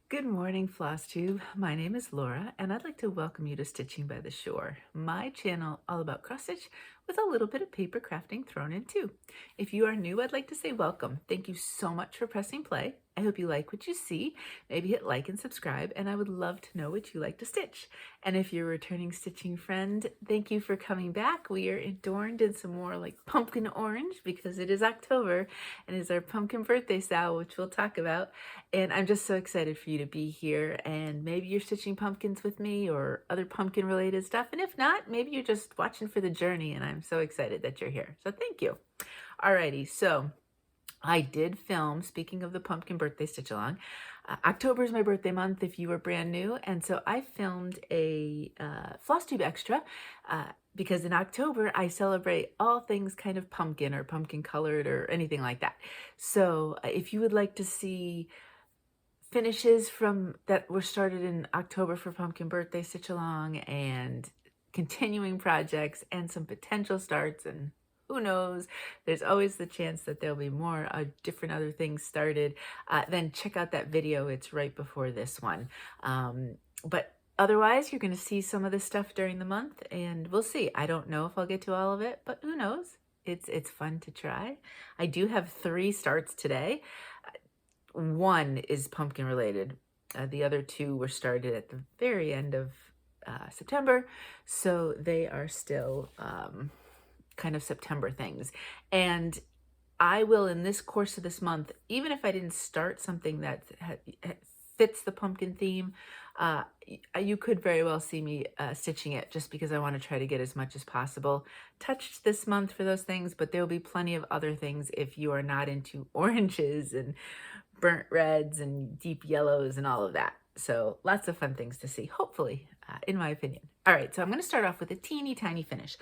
Good morning, Flosstube. My name is Laura, and I'd like to welcome you to Stitching by the Shore, my channel all about cross stitch with a little bit of paper crafting thrown in too. If you are new, I'd like to say welcome. Thank you so much for pressing play. I hope you like what you see. Maybe hit like and subscribe, and I would love to know what you like to stitch. And if you're a returning stitching friend, thank you for coming back. We are adorned in some more like pumpkin orange because it is October and it is our pumpkin birthday style, which we'll talk about. And I'm just so excited for you to be here, and maybe you're stitching pumpkins with me or other pumpkin related stuff. And if not, maybe you're just watching for the journey, and I'm so excited that you're here. So thank you. Alrighty, so I did film, speaking of the pumpkin birthday stitch along, October is my birthday month if you were brand new, and so I filmed a Flosstube extra because in October I celebrate all things kind of pumpkin or pumpkin colored or anything like that. So if you would like to see finishes from that were started in October for pumpkin birthday stitch along and continuing projects and some potential starts, and who knows, there's always the chance that there'll be more different other things started, then check out that video. It's right before this one. But otherwise, you're going to see some of this stuff during the month, and we'll see. I don't know if I'll get to all of it, but who knows? It's fun to try. I do have 3 starts today. One is pumpkin related. The other 2 were started at the very end of September, so they are still kind of September things. And I will, in this course of this month, even if I didn't start something that fits the pumpkin theme, you could very well see me stitching it just because I want to try to get as much as possible touched this month for those things, but there will be plenty of other things if you are not into oranges and burnt reds and deep yellows and all of that. So lots of fun things to see, hopefully, in my opinion. All right, so I'm going to start off with a teeny tiny finish.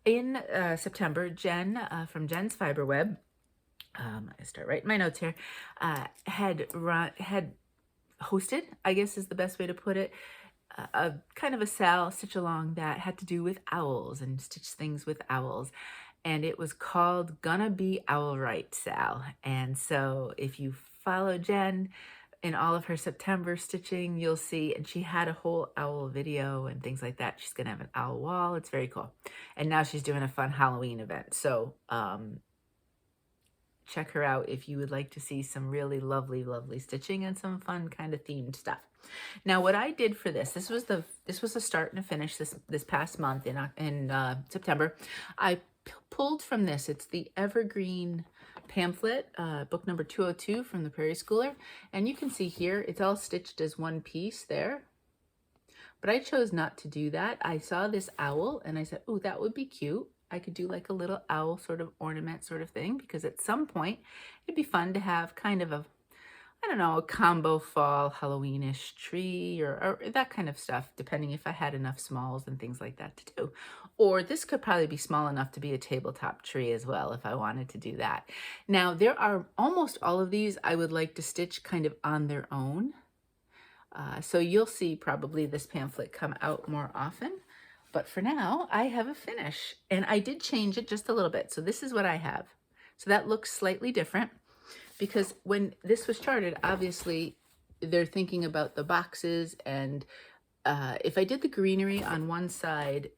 In September, Jen from Jen's Fiber Web, I start writing my notes here, had hosted, I guess is the best way to put it, a kind of a Sal stitch along that had to do with owls and stitch things with owls. And it was called Gonna Be Owl Right, Sal. And so if you follow Jen in all of her September stitching, you'll see, and she had a whole owl video and things like that. She's gonna have an owl wall. It's very cool. And now she's doing a fun Halloween event. So check her out if you would like to see some really lovely, lovely stitching and some fun kind of themed stuff. Now, what I did for this was a start and a finish this past month in September. I pulled from this. It's the Evergreen pamphlet, book number 202 from the Prairie Schooler. And you can see here, it's all stitched as one piece there. But I chose not to do that. I saw this owl and I said, oh, that would be cute. I could do like a little owl sort of ornament sort of thing, because at some point it'd be fun to have kind of a, I don't know, a combo fall Halloweenish tree or that kind of stuff, depending if I had enough smalls and things like that to do. Or this could probably be small enough to be a tabletop tree as well if I wanted to do that. Now, there are almost all of these I would like to stitch kind of on their own. So you'll see probably this pamphlet come out more often. But for now, I have a finish, and I did change it just a little bit. So this is what I have. So that looks slightly different, because when this was charted, obviously they're thinking about the boxes, and if I did the greenery on one side,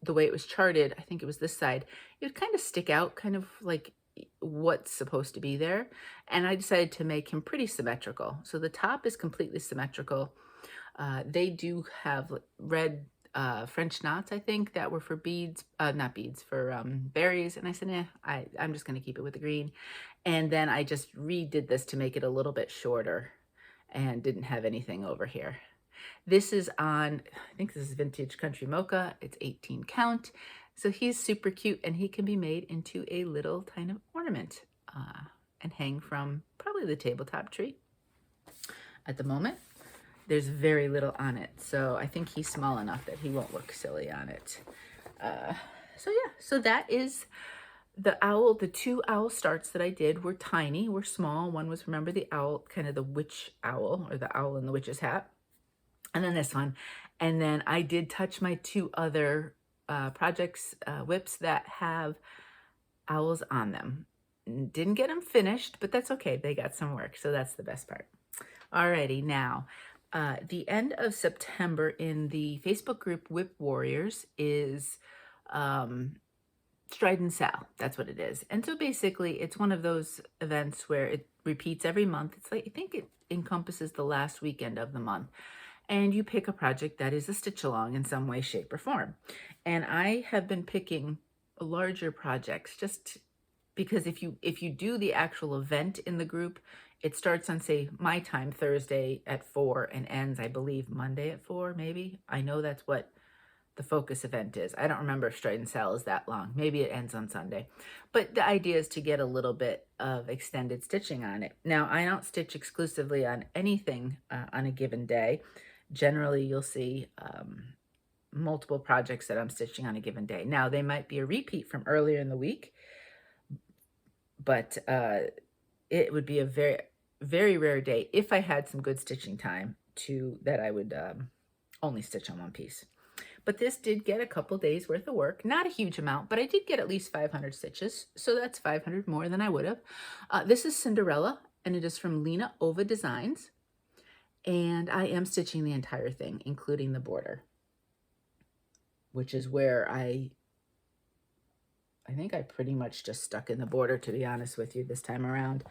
the way it was charted, I think it was this side, it would kind of stick out, kind of like what's supposed to be there. And I decided to make him pretty symmetrical. So the top is completely symmetrical. They do have red French knots, I think, that were for beads, not beads, for berries. And I said, I'm just going to keep it with the green. And then I just redid this to make it a little bit shorter and didn't have anything over here. This is on, I think this is Vintage Country Mocha. It's 18 count. So he's super cute, and he can be made into a little kind of ornament and hang from probably the tabletop tree at the moment. There's very little on it, so I think he's small enough that he won't look silly on it. So yeah, so that is the owl. The 2 owl starts that I did were tiny, were small. One was, remember, the owl, kind of the witch owl, or the owl in the witch's hat. And then this one. And then I did touch my 2 other projects, whips that have owls on them. Didn't get them finished, but that's okay. They got some work, so that's the best part. Alrighty, now, the end of September in the Facebook group Whip Warriors is um, Stride and Sal. That's what it is. And so basically, it's one of those events where it repeats every month. It's like, I think it encompasses the last weekend of the month. And you pick a project that is a stitch along in some way, shape, or form. And I have been picking larger projects just because if you do the actual event in the group, it starts on, say, my time, Thursday at 4 and ends, I believe, Monday at 4, maybe. I know that's what the focus event is. I don't remember if Stride and Sal is that long. Maybe it ends on Sunday. But the idea is to get a little bit of extended stitching on it. Now, I don't stitch exclusively on anything on a given day. Generally, you'll see multiple projects that I'm stitching on a given day. Now, they might be a repeat from earlier in the week, but it would be a very, very rare day if I had some good stitching time that I would only stitch on one piece. But this did get a couple days worth of work, not a huge amount, but I did get at least 500 stitches. So that's 500 more than I would have. This is Cinderella, and it is from Lina Ova Designs. And I am stitching the entire thing, including the border, which is where I think I pretty much just stuck in the border, to be honest with you, this time around.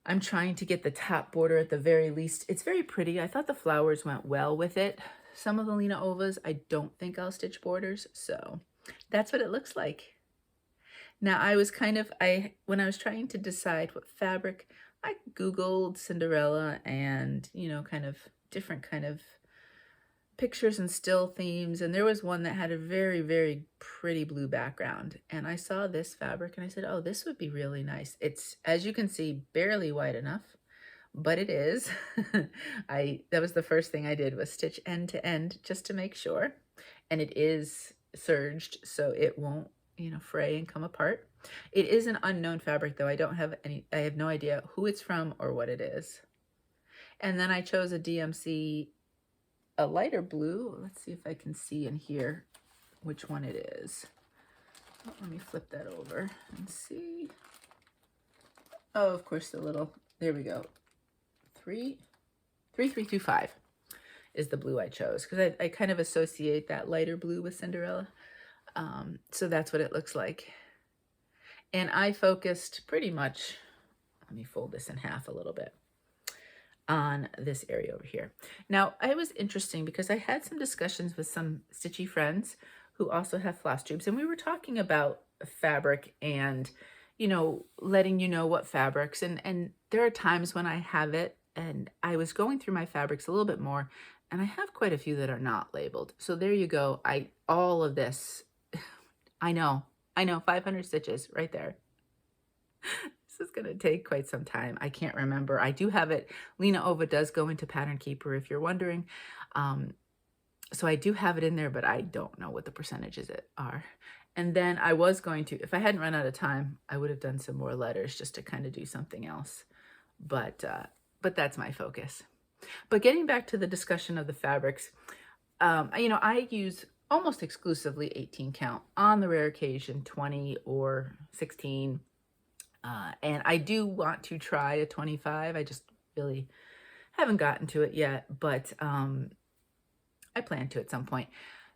I'm trying to get the top border at the very least. It's very pretty. I thought the flowers went well with it. Some of the Lina Ovas, I don't think I'll stitch borders, so that's what it looks like. Now, I was when I was trying to decide what fabric, I Googled Cinderella and, kind of different kind of pictures and still themes, and there was one that had a very, very pretty blue background, and I saw this fabric and I said, oh, this would be really nice. It's, as you can see, barely wide enough, but it is. That was the first thing I did, was stitch end to end just to make sure, and it is serged so it won't fray and come apart. It is an unknown fabric though. I have no idea who it's from or what it is. And then I chose a DMC, a lighter blue. Let's see if I can see in here which one it is. Oh, let me flip that over and see. Oh, of course, there we go. 3325 is the blue I chose, because I kind of associate that lighter blue with Cinderella. So that's what it looks like. And I focused pretty much, let me fold this in half a little bit, on this area over here. Now, it was interesting because I had some discussions with some stitchy friends who also have floss tubes, and we were talking about fabric and, letting you know what fabrics, and there are times when I have it, and I was going through my fabrics a little bit more, and I have quite a few that are not labeled. So there you go. All of this, I know, 500 stitches right there. This is going to take quite some time. I can't remember. I do have it. Lina Ova does go into Pattern Keeper, if you're wondering. So I do have it in there, but I don't know what the percentages are. And then I was going to, if I hadn't run out of time, I would have done some more letters just to kind of do something else. But that's my focus. But getting back to the discussion of the fabrics, I use almost exclusively 18 count, on the rare occasion 20 or 16. And I do want to try a 25. I just really haven't gotten to it yet, but I plan to at some point.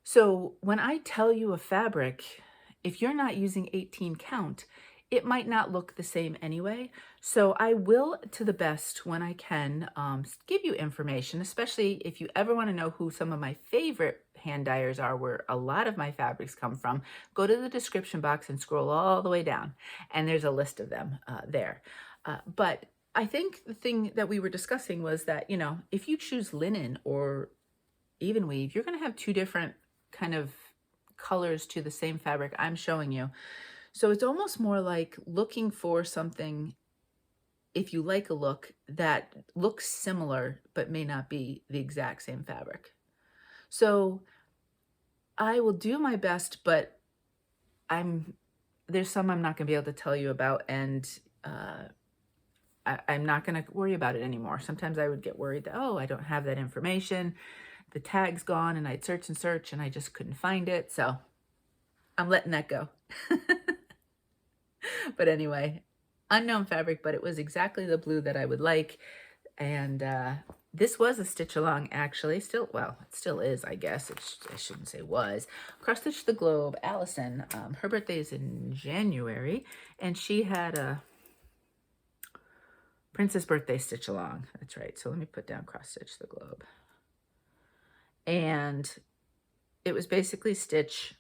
So when I tell you a fabric, if you're not using 18 count, it might not look the same anyway. So I will, to the best when I can, give you information, especially if you ever want to know who some of my favorite hand dyers are, where a lot of my fabrics come from. Go to the description box and scroll all the way down, and there's a list of them there. But I think the thing that we were discussing was that, if you choose linen or even weave, you're going to have two different kind of colors to the same fabric I'm showing you. So it's almost more like looking for something, if you like a look, that looks similar but may not be the exact same fabric. So I will do my best, but there's some I'm not going to be able to tell you about, and I'm not going to worry about it anymore. Sometimes I would get worried that, oh, I don't have that information. The tag's gone, and I'd search and search, and I just couldn't find it. So I'm letting that go. But anyway, unknown fabric, but it was exactly the blue that I would like. And this was a stitch along, actually. Still, well, it still is, I guess. I shouldn't say was. Cross Stitch the Globe, Allison. Her birthday is in January, and she had a Princess birthday stitch along. That's right. So let me put down Cross Stitch the Globe. And it was basically stitch,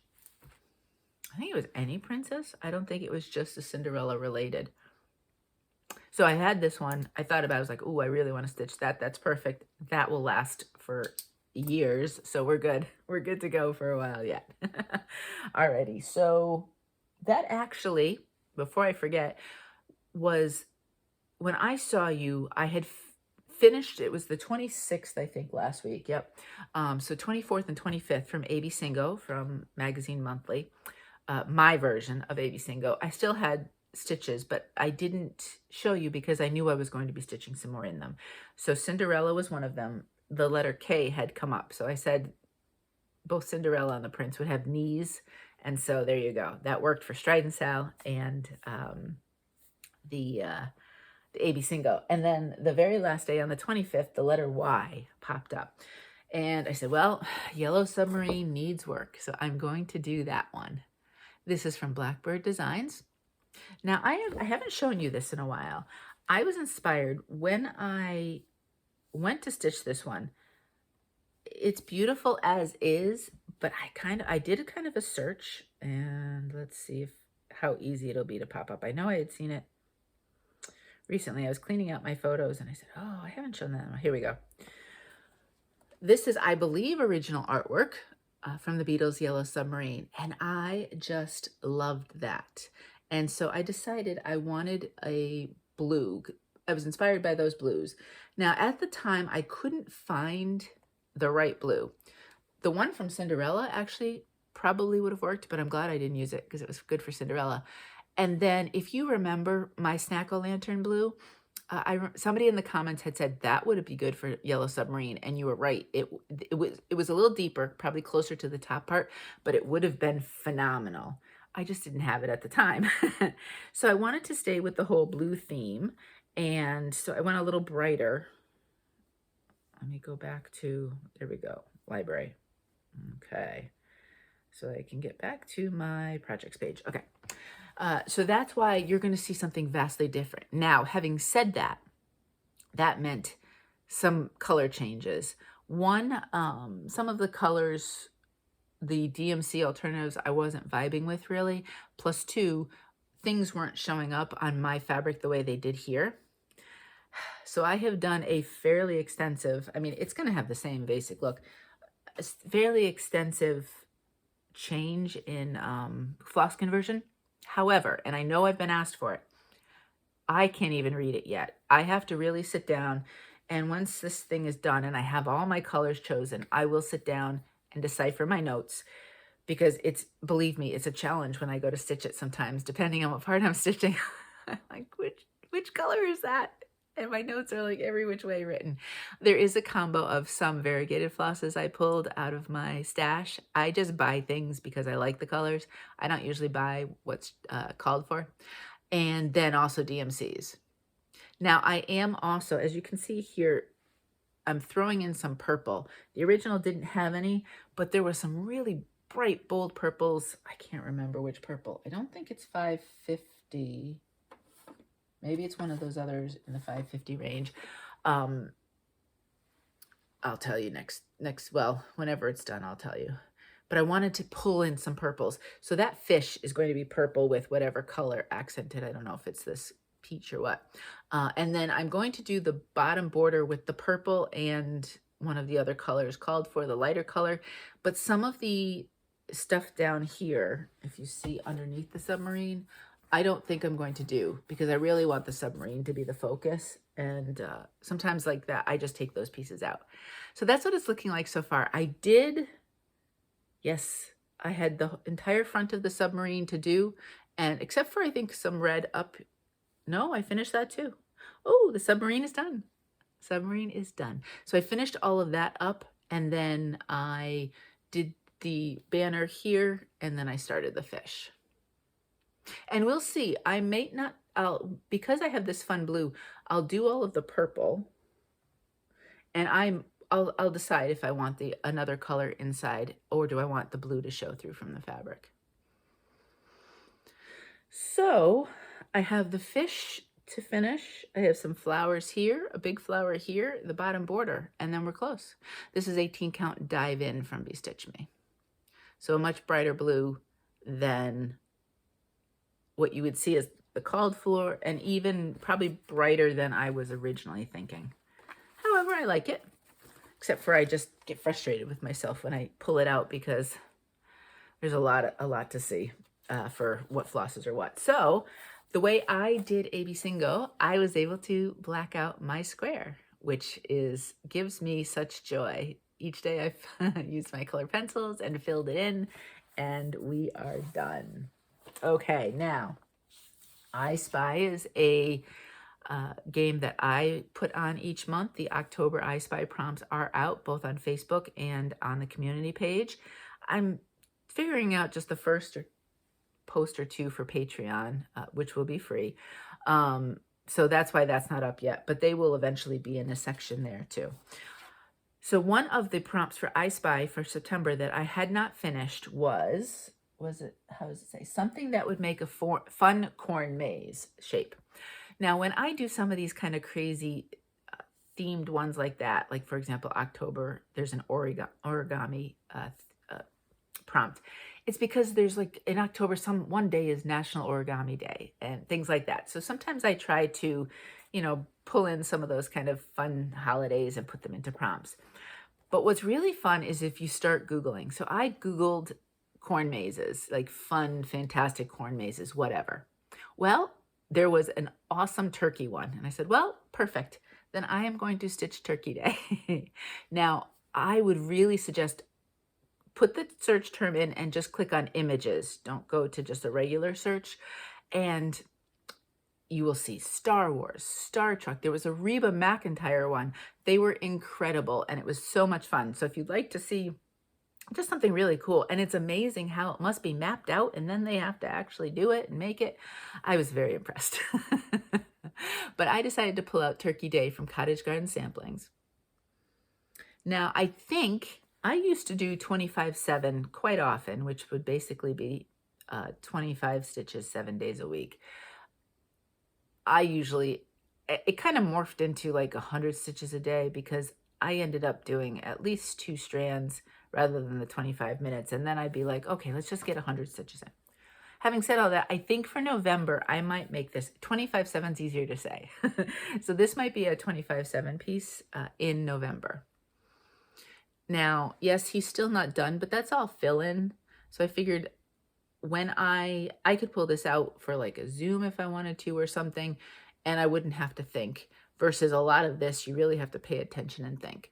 I think it was any princess. I don't think it was just a Cinderella related. So I had this one. I thought about it. I was like, oh, I really want to stitch that. That's perfect. That will last for years. So we're good. We're good to go for a while yet. Alrighty. So that actually, before I forget, was when I saw you, I had finished, it was the 26th, I think, last week. Yep. So 24th and 25th from AB Singo from Magazine Monthly, my version of AB Singo. I still had stitches, but I didn't show you because I knew I was going to be stitching some more in them. So Cinderella was one of them. The letter K had come up. So I said both Cinderella and the prince would have knees. And so there you go. That worked for Stride and Sal and the AB Singo. And then the very last day on the 25th, the letter Y popped up. And I said, well, Yellow Submarine needs work. So I'm going to do that one. This is from Blackbird Designs. Now, I haven't shown you this in a while. I was inspired when I went to stitch this one. It's beautiful as is, but I did a kind of a search, and let's see how easy it'll be to pop up. I know I had seen it recently. I was cleaning out my photos, and I said, oh, I haven't shown that. Here we go. This is, I believe, original artwork from the Beatles' Yellow Submarine, and I just loved that. And so I decided I wanted a blue. I was inspired by those blues. Now, at the time, I couldn't find the right blue. The one from Cinderella actually probably would have worked, but I'm glad I didn't use it because it was good for Cinderella. And then if you remember my Snack-O-Lantern blue, somebody in the comments had said that would be good for Yellow Submarine, and you were right. It was a little deeper, probably closer to the top part, but it would have been phenomenal. I just didn't have it at the time. So I wanted to stay with the whole blue theme, and so I went a little brighter. Let me go back to, there we go, library. Okay, so I can get back to my projects page. Okay. So that's why you're going to see something vastly different. Now, having said that, that meant some color changes. One, some of the colors, the DMC alternatives, I wasn't vibing with really. Plus two, things weren't showing up on my fabric the way they did here. So I have done a fairly extensive, I mean, it's going to have the same basic look, a fairly extensive change in floss conversion. However, and I know I've been asked for it, I can't even read it yet. I have to really sit down, and once this thing is done and I have all my colors chosen, I will sit down and decipher my notes, because it's, believe me, it's a challenge when I go to stitch it sometimes, depending on what part I'm stitching. I'm like, which color is that? And my notes are like every which way written. There is a combo of some variegated flosses I pulled out of my stash. I just buy things because I like the colors. I don't usually buy what's called for. And then also DMCs. Now I am also, as you can see here, I'm throwing in some purple. The original didn't have any, but there were some really bright, bold purples. I can't remember which purple. I don't think it's 550. Maybe it's one of those others in the 550 range. I'll tell you next, well, whenever it's done, I'll tell you. But I wanted to pull in some purples. So that fish is going to be purple with whatever color accented. I don't know if it's this peach or what. And then I'm going to do the bottom border with the purple and one of the other colors called for, the lighter color. But some of the stuff down here, if you see underneath the submarine, I don't think I'm going to do, because I really want the submarine to be the focus. And sometimes like that, I just take those pieces out. So that's what it's looking like so far. I did, yes, I had the entire front of the submarine to do. And except for, I think, some red up. No, I finished that too. Oh, the submarine is done. Submarine is done. So I finished all of that up, and then I did the banner here, and then I started the fish. And we'll see. I may not, because I have this fun blue, I'll do all of the purple. And I'll decide if I want another color inside, or do I want the blue to show through from the fabric. So I have the fish to finish. I have some flowers here, a big flower here, the bottom border, and then we're close. This is 18 count Dive In from Bestitchme. So a much brighter blue than what you would see as the called for, and even probably brighter than I was originally thinking. However, I like it, except for I just get frustrated with myself when I pull it out because there's a lot to see for what flosses are what. So the way I did AB Single, I was able to black out my square, which gives me such joy. Each day I've used my color pencils and filled it in, and we are done. Okay, now I Spy is a game that I put on each month. The October I Spy prompts are out both on Facebook and on the community page. I'm figuring out just the first post or two for Patreon, which will be free. So that's why that's not up yet, but they will eventually be in a section there too. So one of the prompts for I Spy for September that I had not finished was it, how does it say? Something that would make a fun corn maze shape. Now, when I do some of these kind of crazy themed ones like that, like for example, October, there's an origami prompt. It's because there's like in October, one day is National Origami Day and things like that. So sometimes I try to, pull in some of those kind of fun holidays and put them into prompts. But what's really fun is if you start Googling. So I Googled corn mazes, like fun, fantastic corn mazes, whatever. Well, there was an awesome turkey one. And I said, well, perfect. Then I am going to stitch Turkey Day. Now, I would really suggest put the search term in and just click on images. Don't go to just a regular search. And you will see Star Wars, Star Trek. There was a Reba McEntire one. They were incredible, and it was so much fun. So if you'd like to see just something really cool, and it's amazing how it must be mapped out, and then they have to actually do it and make it. I was very impressed. But I decided to pull out Turkey Day from Cottage Garden Samplings. Now, I think I used to do 25/7 quite often, which would basically be 25 stitches 7 days a week. It kind of morphed into like 100 stitches a day because I ended up doing at least 2 strands rather than the 25 minutes. And then I'd be like, okay, let's just get 100 stitches in. Having said all that, I think for November, I might make this 25/7 is easier to say. So this might be a 25/7 piece in November. Now, yes, he's still not done, but that's all fill in. So I figured when I could pull this out for like a Zoom if I wanted to or something, and I wouldn't have to think, versus a lot of this, you really have to pay attention and think.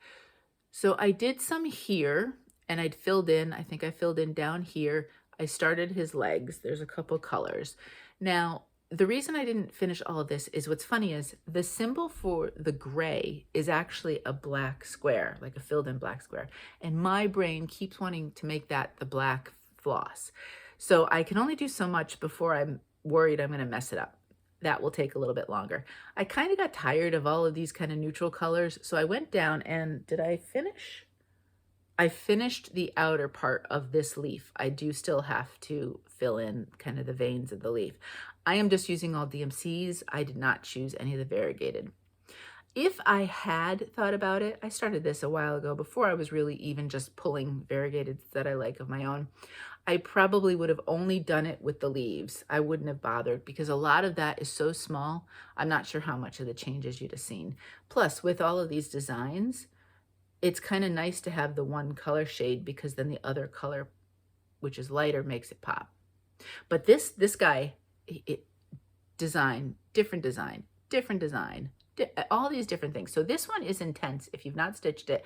So I did some here, and I filled in down here. I started his legs. There's a couple colors. Now, the reason I didn't finish all of this is what's funny is the symbol for the gray is actually a black square, like a filled in black square. And my brain keeps wanting to make that the black floss. So I can only do so much before I'm worried I'm going to mess it up. That will take a little bit longer. I kind of got tired of all of these kind of neutral colors. So I went down and did I finish? I finished the outer part of this leaf. I do still have to fill in kind of the veins of the leaf. I am just using all DMCs. I did not choose any of the variegated. If I had thought about it, I started this a while ago before I was really even just pulling variegated that I like of my own. I probably would have only done it with the leaves. I wouldn't have bothered because a lot of that is so small. I'm not sure how much of the changes you'd have seen. Plus, with all of these designs, it's kind of nice to have the one color shade because then the other color, which is lighter, makes it pop. But this guy, different design, all these different things. So this one is intense. If you've not stitched it,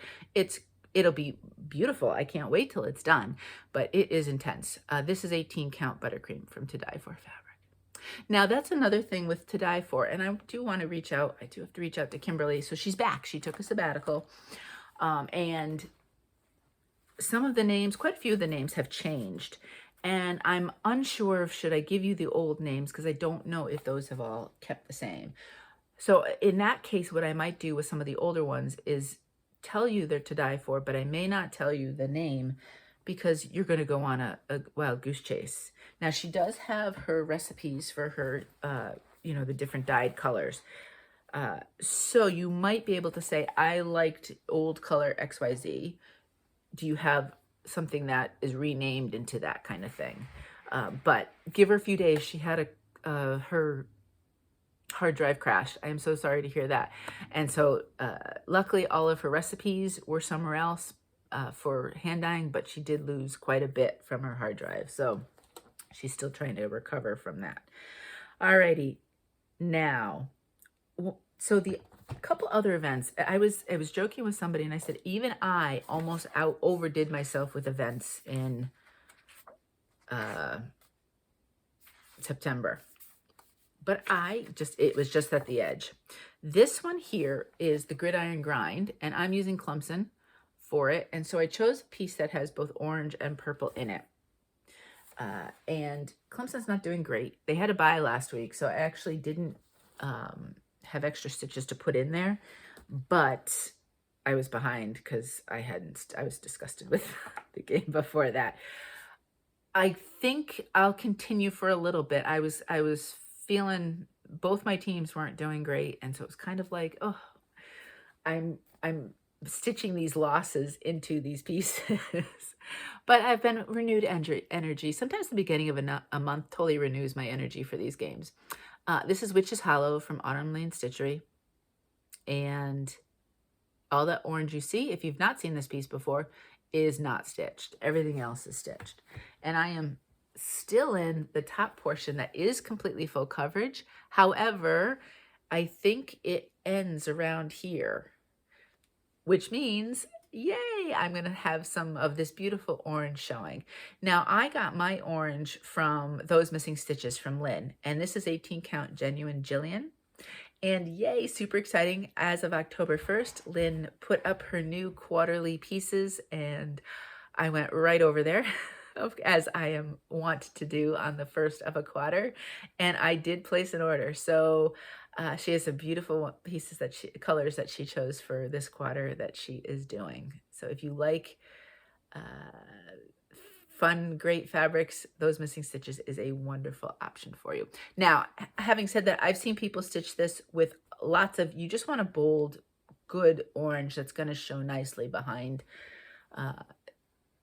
it'll be beautiful. I can't wait till it's done, but it is intense. This is 18 count Buttercream from To Die For fabric. Now that's another thing with To Die For, and I do want to reach out. I do have to reach out to Kimberly. So she's back. She took a sabbatical, and some of the names, quite a few of the names have changed, and I'm unsure of should I give you the old names because I don't know if those have all kept the same. So in that case, what I might do with some of the older ones is tell you they're to die for, but I may not tell you the name because you're going to go on a wild goose chase. Now, she does have her recipes for her, you know, the different dyed colors. So you might be able to say, I liked old color XYZ. Do you have something that is renamed into that kind of thing? But give her a few days. She had her hard drive crashed. I am so sorry to hear that. And so luckily all of her recipes were somewhere else for hand dyeing, but she did lose quite a bit from her hard drive. So she's still trying to recover from that. Alrighty. Now, so the couple other events, I was joking with somebody and I said, even I almost overdid myself with events in September. But it was just at the edge. This one here is the Gridiron Grind, and I'm using Clemson for it. And so I chose a piece that has both orange and purple in it. And Clemson's not doing great. They had a buy last week, so I actually didn't have extra stitches to put in there. But I was behind because I was disgusted with the game before that. I think I'll continue for a little bit. I was feeling both my teams weren't doing great, and so it was kind of like, oh, I'm stitching these losses into these pieces. But I've been renewed energy. Sometimes the beginning of a month totally renews my energy for these games. This is Witch's Hollow from Autumn Lane Stitchery, and all that orange you see, if you've not seen this piece before, is not stitched. Everything else is stitched, and I am still in the top portion that is completely full coverage. However, I think it ends around here, which means, yay, I'm going to have some of this beautiful orange showing. Now, I got my orange from Those Missing Stitches from Lynn, and this is 18 count genuine Gillian. And yay, super exciting. As of October 1st, Lynn put up her new quarterly pieces, and I went right over there. As I am wont to do on the first of a quarter, and I did place an order. So she has some beautiful pieces colors that she chose for this quarter that she is doing. So if you like fun, great fabrics, Those Missing Stitches is a wonderful option for you. Now, having said that, I've seen people stitch this with lots of, you just want a bold, good orange that's going to show nicely behind.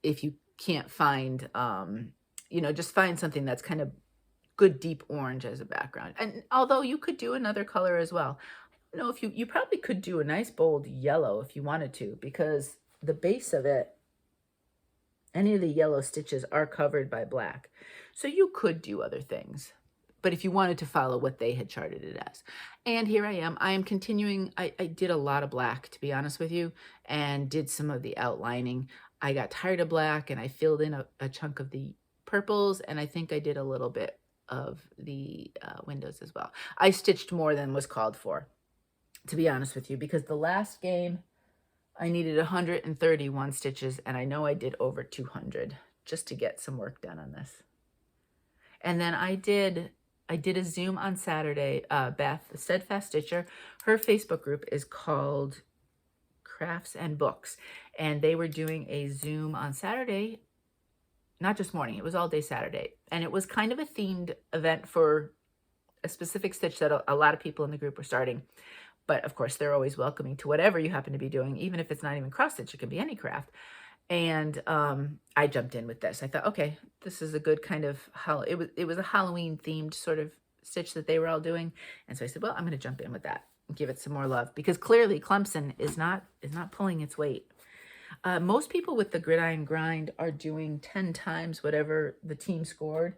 If you can't find, you know, just find something that's kind of good deep orange as a background. And although you could do another color as well, I don't know if you probably could do a nice bold yellow if you wanted to, because the base of it, any of the yellow stitches are covered by black. So you could do other things, but if you wanted to follow what they had charted it as. And here I am continuing. I did a lot of black, to be honest with you, and did some of the outlining. I got tired of black and I filled in a chunk of the purples, and I think I did a little bit of the windows as well. I stitched more than was called for, to be honest with you, because the last game I needed 131 stitches, and I know I did over 200 just to get some work done on this. And then I did a Zoom on Saturday. Beth, the Steadfast Stitcher, her Facebook group is called Crafts and Books, and they were doing a Zoom on Saturday, not just morning, it was all day Saturday, and it was kind of a themed event for a specific stitch that a lot of people in the group were starting. But of course, they're always welcoming to whatever you happen to be doing, even if it's not even cross stitch, it could be any craft. And I jumped in with this. I thought, okay, this is a good kind of, it was a Halloween themed sort of stitch that they were all doing. And so I said, well, I'm going to jump in with that and give it some more love, because clearly Clemson is not pulling its weight. Most people with the Gridiron Grind are doing 10 times whatever the team scored,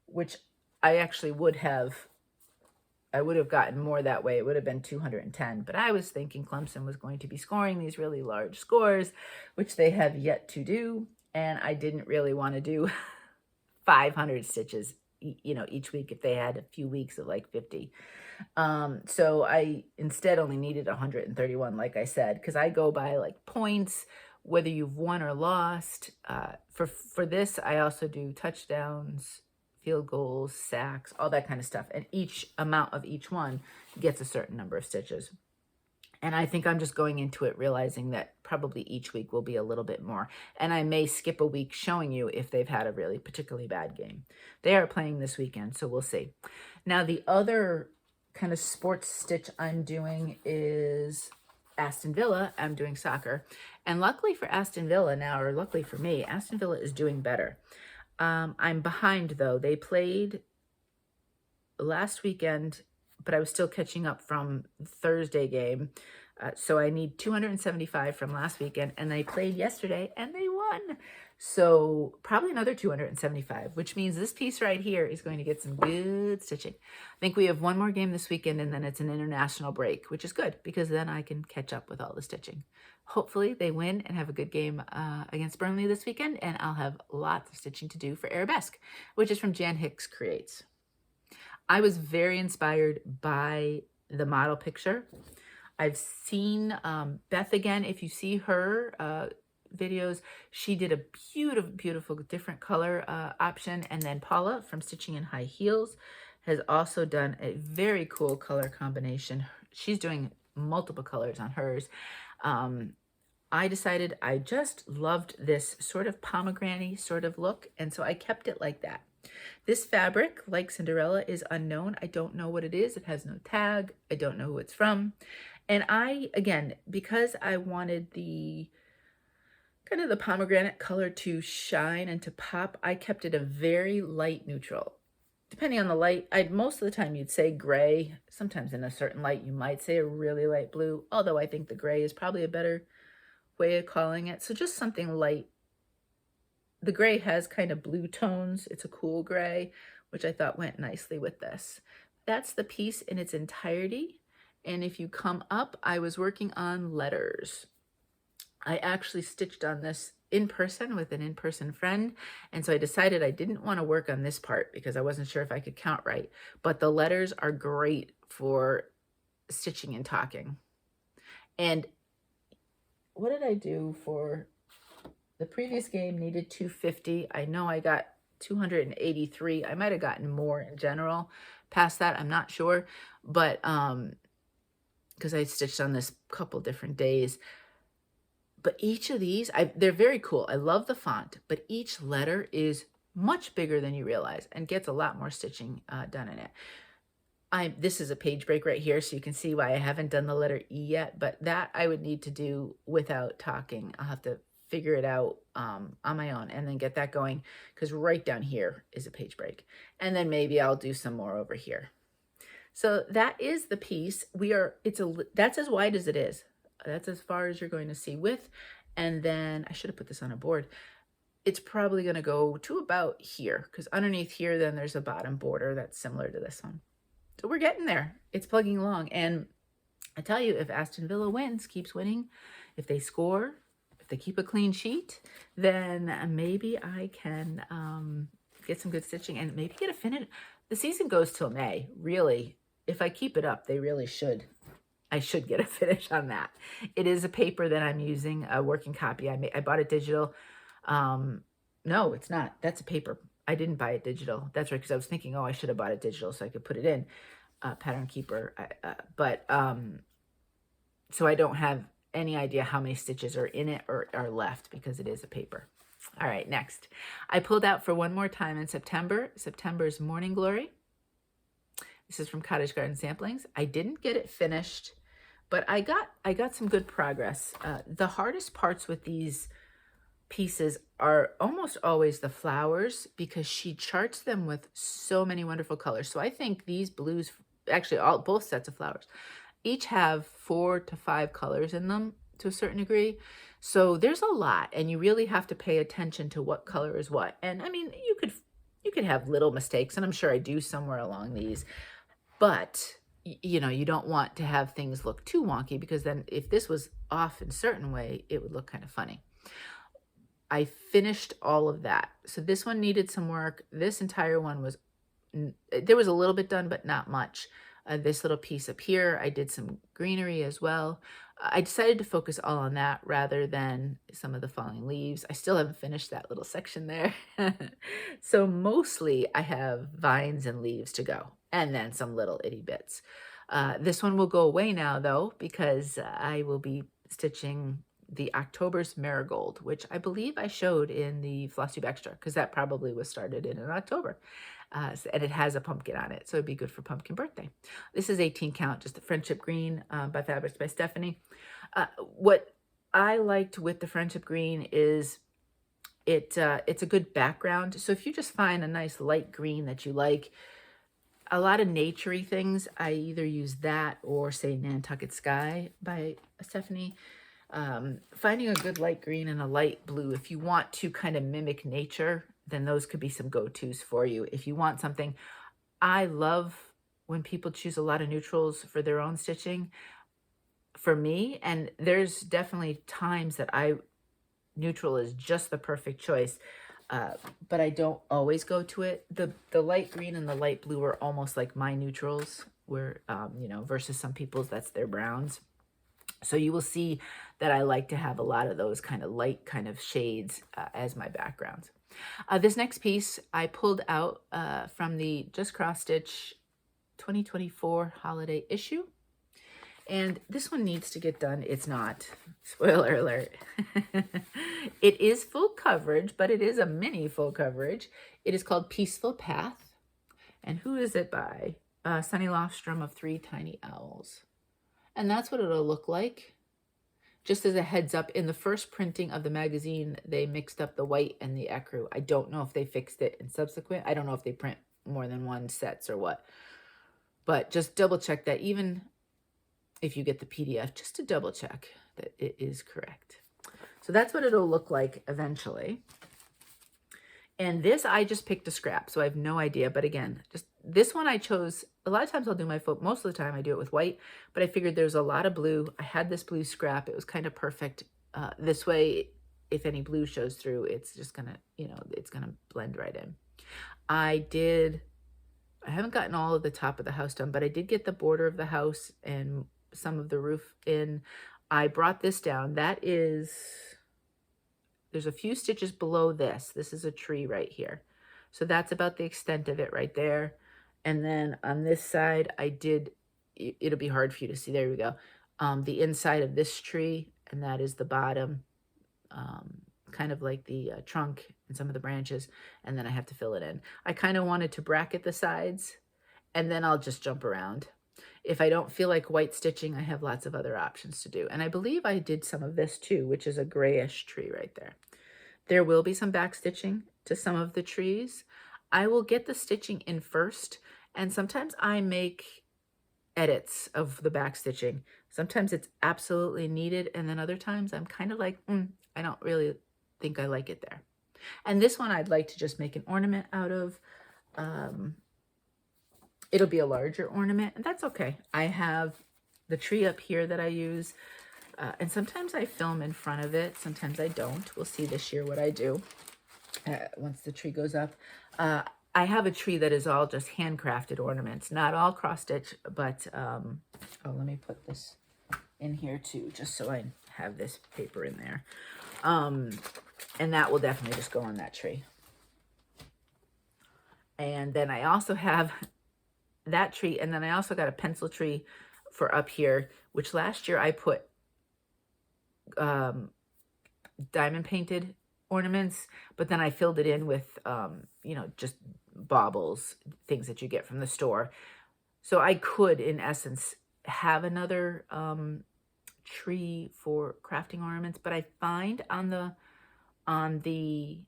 which I actually would have gotten more that way. It would have been 210, but I was thinking Clemson was going to be scoring these really large scores, which they have yet to do. And I didn't really want to do 500 stitches, you know, each week if they had a few weeks of like 50. So I instead only needed 131, like I said, because I go by like points, whether you've won or lost. For this, I also do touchdowns, field goals, sacks, all that kind of stuff. And each amount of each one gets a certain number of stitches. And I think I'm just going into it realizing that probably each week will be a little bit more. And I may skip a week showing you if they've had a really particularly bad game. They are playing this weekend, so we'll see. Now, the other kind of sports stitch I'm doing is Aston Villa. I'm doing soccer. And luckily for Aston Villa now, or luckily for me, Aston Villa is doing better. I'm behind, though. They played last weekend, but I was still catching up from Thursday game. So I need 275 from last weekend, and they played yesterday and they won. So probably another 275, which means this piece right here is going to get some good stitching. I think we have one more game this weekend, and then it's an international break, which is good because then I can catch up with all the stitching. Hopefully they win and have a good game against Burnley this weekend, and I'll have lots of stitching to do for Arabesque, which is from Jan Hicks Creates. I was very inspired by the model picture. I've seen Beth again. If you see her videos, she did a beautiful, beautiful different color option. And then Paula from Stitching in High Heels has also done a very cool color combination. She's doing multiple colors on hers. I decided I just loved this sort of pomegranate sort of look, and so I kept it like that. This fabric, like Cinderella, is unknown. I don't know what it is. It has no tag. I don't know who it's from. And I, again, because I wanted the kind of the pomegranate color to shine and to pop, I kept it a very light neutral. Depending on the light, most of the time you'd say gray. Sometimes in a certain light, you might say a really light blue, although I think the gray is probably a better way of calling it. So just something light. The gray has kind of blue tones. It's a cool gray, which I thought went nicely with this. That's the piece in its entirety. And if you come up, I was working on letters. I actually stitched on this in person with an in-person friend. And so I decided I didn't want to work on this part because I wasn't sure if I could count right. But the letters are great for stitching and talking. And what did I do for the previous game? Needed 250. I know I got 283. I might have gotten more in general. Past that, I'm not sure. But because I stitched on this couple different days. But each of these, they're very cool. I love the font, but each letter is much bigger than you realize and gets a lot more stitching done in it. This is a page break right here, so you can see why I haven't done the letter E yet, but that I would need to do without talking. I'll have to figure it out on my own and then get that going, because right down here is a page break. And then maybe I'll do some more over here. So that is the piece. That's as wide as it is. That's as far as you're going to see width. And then I should have put this on a board. It's probably going to go to about here, because underneath here, then there's a bottom border that's similar to this one. So we're getting there. It's plugging along. And I tell you, if Aston Villa keeps winning, if they score, if they keep a clean sheet, then maybe I can get some good stitching and maybe get a finish. The season goes till May, really. If I keep it up, they really should. I should get a finish on that. It is a paper that I'm using, a working copy. I bought it digital. No, it's not. That's a paper. I didn't buy it digital. That's right, because I was thinking, oh, I should have bought it digital so I could put it in Pattern Keeper. So I don't have any idea how many stitches are in it or are left because it is a paper. All right, next. I pulled out for one more time in September. September's Morning Glory. This is from Cottage Garden Samplings. I didn't get it finished, but I got some good progress. The hardest parts with these pieces are almost always the flowers, because she charts them with so many wonderful colors. So I think these blues, actually both sets of flowers, each have 4 to 5 colors in them to a certain degree. So there's a lot, and you really have to pay attention to what color is what. And I mean, you could have little mistakes, and I'm sure I do somewhere along these. But, you know, you don't want to have things look too wonky, because then if this was off in a certain way, it would look kind of funny. I finished all of that. So this one needed some work. This entire one there was a little bit done, but not much. This little piece up here, I did some greenery as well. I decided to focus all on that rather than some of the falling leaves. I still haven't finished that little section there. So mostly I have vines and leaves to go, and then some little itty bits. This one will go away now, though, because I will be stitching the October's Marigold, which I believe I showed in the Flosstube Extra, because that probably was started in October. And it has a pumpkin on it, so it'd be good for pumpkin birthday. This is 18 count, just the Friendship Green by Fabrics by Stephanie. What I liked with the Friendship Green is it's a good background. So if you just find a nice light green that you like, a lot of naturey things, I either use that or say Nantucket Sky by Stephanie. Finding a good light green and a light blue, if you want to kind of mimic nature, then those could be some go-tos for you. If you want something, I love when people choose a lot of neutrals for their own stitching. For me, and there's definitely times that neutral is just the perfect choice, but I don't always go to it. The light green and the light blue are almost like my neutrals, where you know, versus some people's that's their browns. So you will see that I like to have a lot of those kind of light kind of shades as my backgrounds. This next piece I pulled out from the Just Cross Stitch 2024 holiday issue. And this one needs to get done. It's not. Spoiler alert. It is full coverage, but it is a mini full coverage. It is called Peaceful Path. And who is it by? Sunny Lofstrom of Three Tiny Owls. And that's what it'll look like. Just as a heads up, in the first printing of the magazine, they mixed up the white and the ecru. I don't know if they fixed it in subsequent. I don't know if they print more than one sets or what. But just double check that, even if you get the PDF, just to double check that it is correct. So that's what it'll look like eventually. And this, I just picked a scrap, so I have no idea. But again, just this one I chose. A lot of times I'll do my foot. Most of the time I do it with white, but I figured there's a lot of blue. I had this blue scrap. It was kind of perfect. This way, if any blue shows through, it's just gonna, you know, it's gonna blend right in. I haven't gotten all of the top of the house done, but I did get the border of the house and some of the roof in. I brought this down. That is, there's a few stitches below this. This is a tree right here. So that's about the extent of it right there. And then on this side, I did, it'll be hard for you to see. There we go. The inside of this tree, and that is the bottom, kind of like the trunk and some of the branches. And then I have to fill it in. I kind of wanted to bracket the sides, and then I'll just jump around. If I don't feel like white stitching, I have lots of other options to do. And I believe I did some of this too, which is a grayish tree right there. There will be some back stitching to some of the trees. I will get the stitching in first, and sometimes I make edits of the back stitching. Sometimes it's absolutely needed, and then other times I'm kind of like, I don't really think I like it there. And this one I'd like to just make an ornament out of. It'll be a larger ornament, and that's okay. I have the tree up here that I use, and sometimes I film in front of it. Sometimes I don't. We'll see this year what I do once the tree goes up. I have a tree that is all just handcrafted ornaments, not all cross-stitch, but, oh, let me put this in here too, just so I have this paper in there. And that will definitely just go on that tree. And then I also have that tree, and then I also got a pencil tree for up here, which last year I put diamond painted ornaments, but then I filled it in with, you know, just baubles, things that you get from the store. So I could, in essence, have another tree for crafting ornaments, but I find on the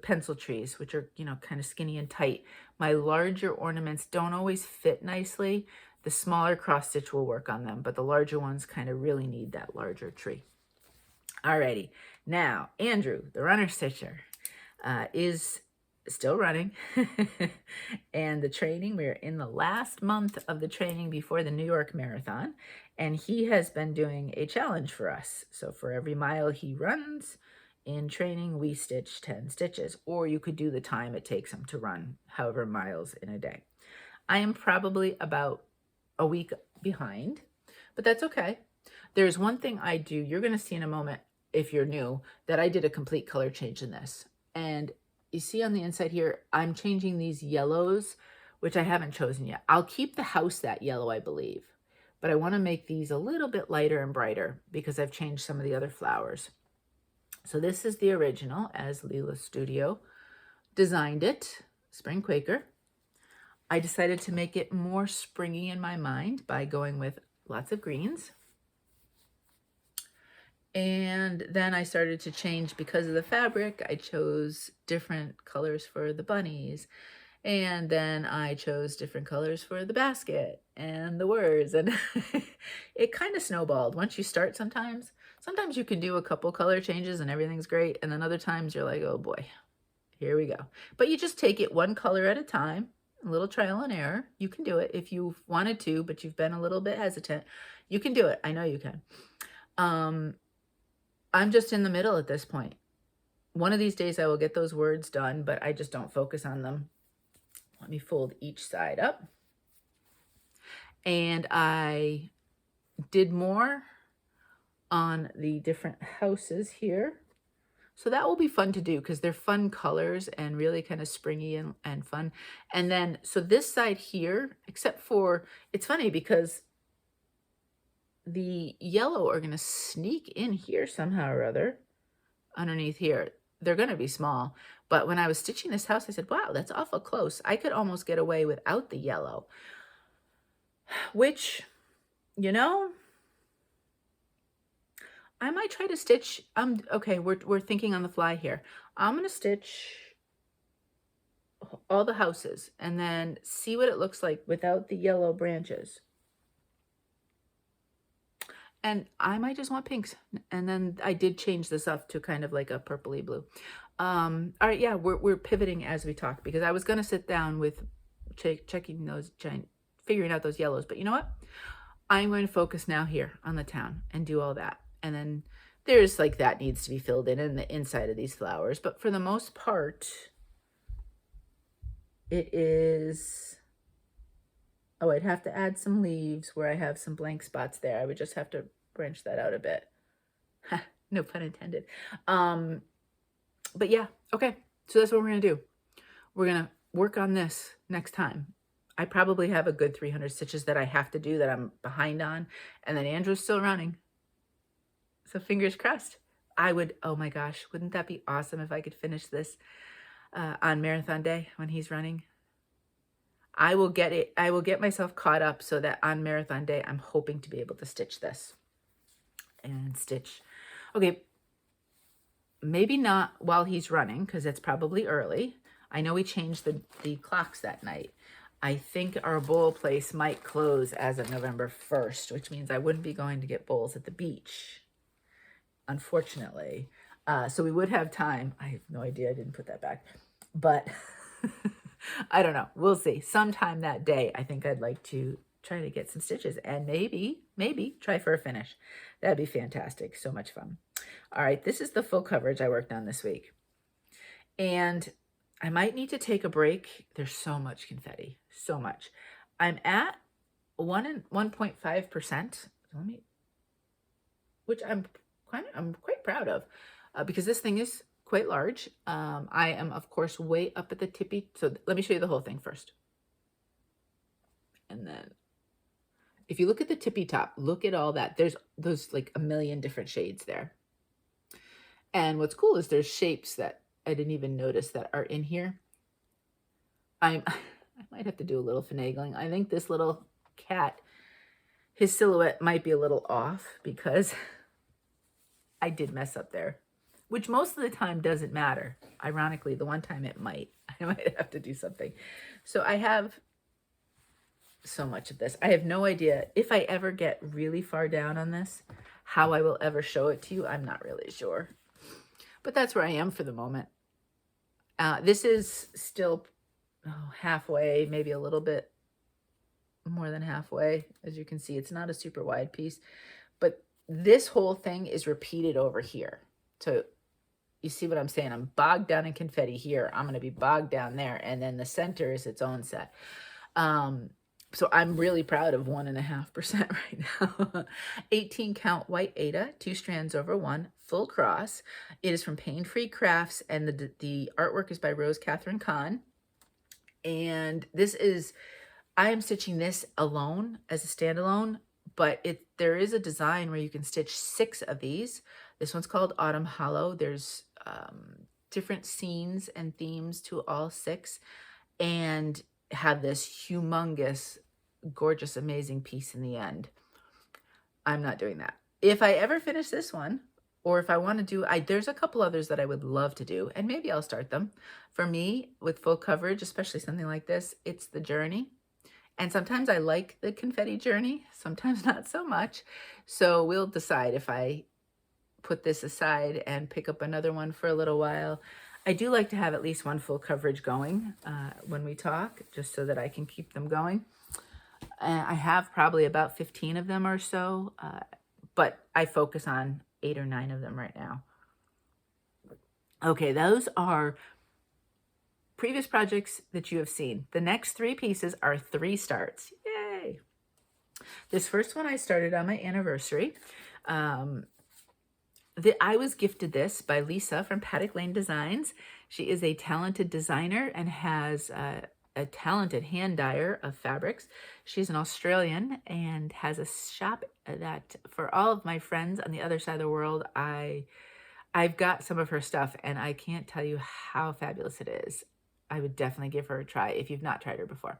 pencil trees, which are, you know, kind of skinny and tight, my larger ornaments don't always fit nicely. The smaller cross stitch will work on them, but the larger ones kind of really need that larger tree. Alrighty, now Andrew, the runner stitcher, is still running. And the training, we're in the last month of the training before the New York Marathon, and he has been doing a challenge for us. So for every mile he runs in training, we stitch 10 stitches, or you could do the time it takes him to run however miles in a day. I am probably about a week behind, but that's okay. There's one thing I do, you're going to see in a moment if you're new, that I did a complete color change in this. And you see on the inside here, I'm changing these yellows, which I haven't chosen yet. I'll keep the house that yellow, I believe, but I want to make these a little bit lighter and brighter because I've changed some of the other flowers. So this is the original as Lila Studio designed it, Spring Quaker. I decided to make it more springy in my mind by going with lots of greens. And then I started to change because of the fabric. I chose different colors for the bunnies. And then I chose different colors for the basket and the words. And it kind of snowballed. Once you start sometimes you can do a couple color changes and everything's great. And then other times you're like, oh boy, here we go. But you just take it one color at a time, a little trial and error. You can do it if you wanted to, but you've been a little bit hesitant. You can do it. I know you can. I'm just in the middle at this point. One of these days I will get those words done, but I just don't focus on them. Let me fold each side up. And I did more on the different houses here. So that will be fun to do because they're fun colors and really kind of springy and fun. And then, so this side here, except for, it's funny because the yellow are going to sneak in here somehow or other underneath here. They're going to be small. But when I was stitching this house, I said, wow, that's awful close. I could almost get away without the yellow, which, you know, I might try to stitch. Okay, we're thinking on the fly here. I'm going to stitch all the houses and then see what it looks like without the yellow branches. And I might just want pinks. And then I did change this up to kind of like a purpley blue. All right, yeah, we're pivoting as we talk because I was going to sit down with checking those, figuring out those yellows. But you know what? I'm going to focus now here on the town and do all that. And then there's like that needs to be filled in the inside of these flowers. But for the most part, it is... Oh, I'd have to add some leaves where I have some blank spots there. I would just have to branch that out a bit. No pun intended. But yeah, okay. So that's what we're going to do. We're going to work on this next time. I probably have a good 300 stitches that I have to do that I'm behind on. And then Andrew's still running. So fingers crossed. Oh my gosh, wouldn't that be awesome if I could finish this on marathon day when he's running? I will get myself caught up so that on marathon day, I'm hoping to be able to stitch this and stitch. Okay, maybe not while he's running because it's probably early. I know we changed the clocks that night. I think our bowl place might close as of November 1st, which means I wouldn't be going to get bowls at the beach, unfortunately. So we would have time. I have no idea. I didn't put that back, but... I don't know. We'll see. Sometime that day, I think I'd like to try to get some stitches and maybe try for a finish. That'd be fantastic. So much fun. All right. This is the full coverage I worked on this week. And I might need to take a break. There's so much confetti. So much. I'm at 1.5%. Which I'm quite proud of because this thing is quite large. I am, of course, way up at the tippy. So let me show you the whole thing first. And then if you look at the tippy top, look at all that. There's like a million different shades there. And what's cool is there's shapes that I didn't even notice that are in here. I might have to do a little finagling. I think this little cat, his silhouette might be a little off because I did mess up there. Which most of the time doesn't matter. Ironically, the one time it might. I might have to do something. So I have so much of this. I have no idea if I ever get really far down on this, how I will ever show it to you. I'm not really sure. But that's where I am for the moment. This is still halfway, maybe a little bit more than halfway. As you can see, it's not a super wide piece. But this whole thing is repeated over here. So you see what I'm saying? I'm bogged down in confetti here. I'm going to be bogged down there. And then the center is its own set. So I'm really proud of 1.5% right now. 18 count white Aida, 2 strands over 1, full cross. It is from Paine Free Crafts. And the artwork is by Rose Catherine Kahn. And this is, I am stitching this alone as a standalone, but there is a design where you can stitch 6 of these. This one's called Autumn Hollow. There's different scenes and themes to all 6, and have this humongous, gorgeous, amazing piece in the end. I'm not doing that. If I ever finish this one, or if I want to do, there's a couple others that I would love to do, and maybe I'll start them. For me, with full coverage, especially something like this, it's the journey. And sometimes I like the confetti journey, sometimes not so much. So we'll decide if I put this aside and pick up another one for a little while. I do like to have at least one full coverage going when we talk, just so that I can keep them going. I have probably about 15 of them or so, but I focus on 8 or 9 of them right now. Okay, those are previous projects that you have seen. The next 3 pieces are 3 starts. Yay! This first one I started on my anniversary. I was gifted this by Lisa from Paddock Lane Designs. She is a talented designer and has a talented hand dyer of fabrics. She's an Australian and has a shop that, for all of my friends on the other side of the world, I've got some of her stuff, and I can't tell you how fabulous it is. I would definitely give her a try if you've not tried her before.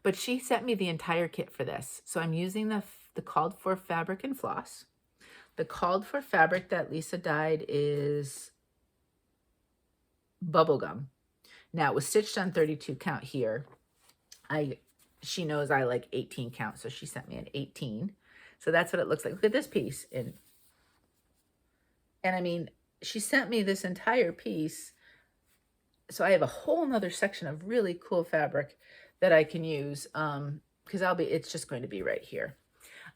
But she sent me the entire kit for this. So I'm using the called for fabric and floss. The called for fabric that Lisa dyed is Bubblegum. Now, it was stitched on 32 count here. She knows I like 18 count, so she sent me an 18. So that's what it looks like. Look at this piece. And I mean, she sent me this entire piece. So I have a whole nother section of really cool fabric that I can use, because it's just going to be right here.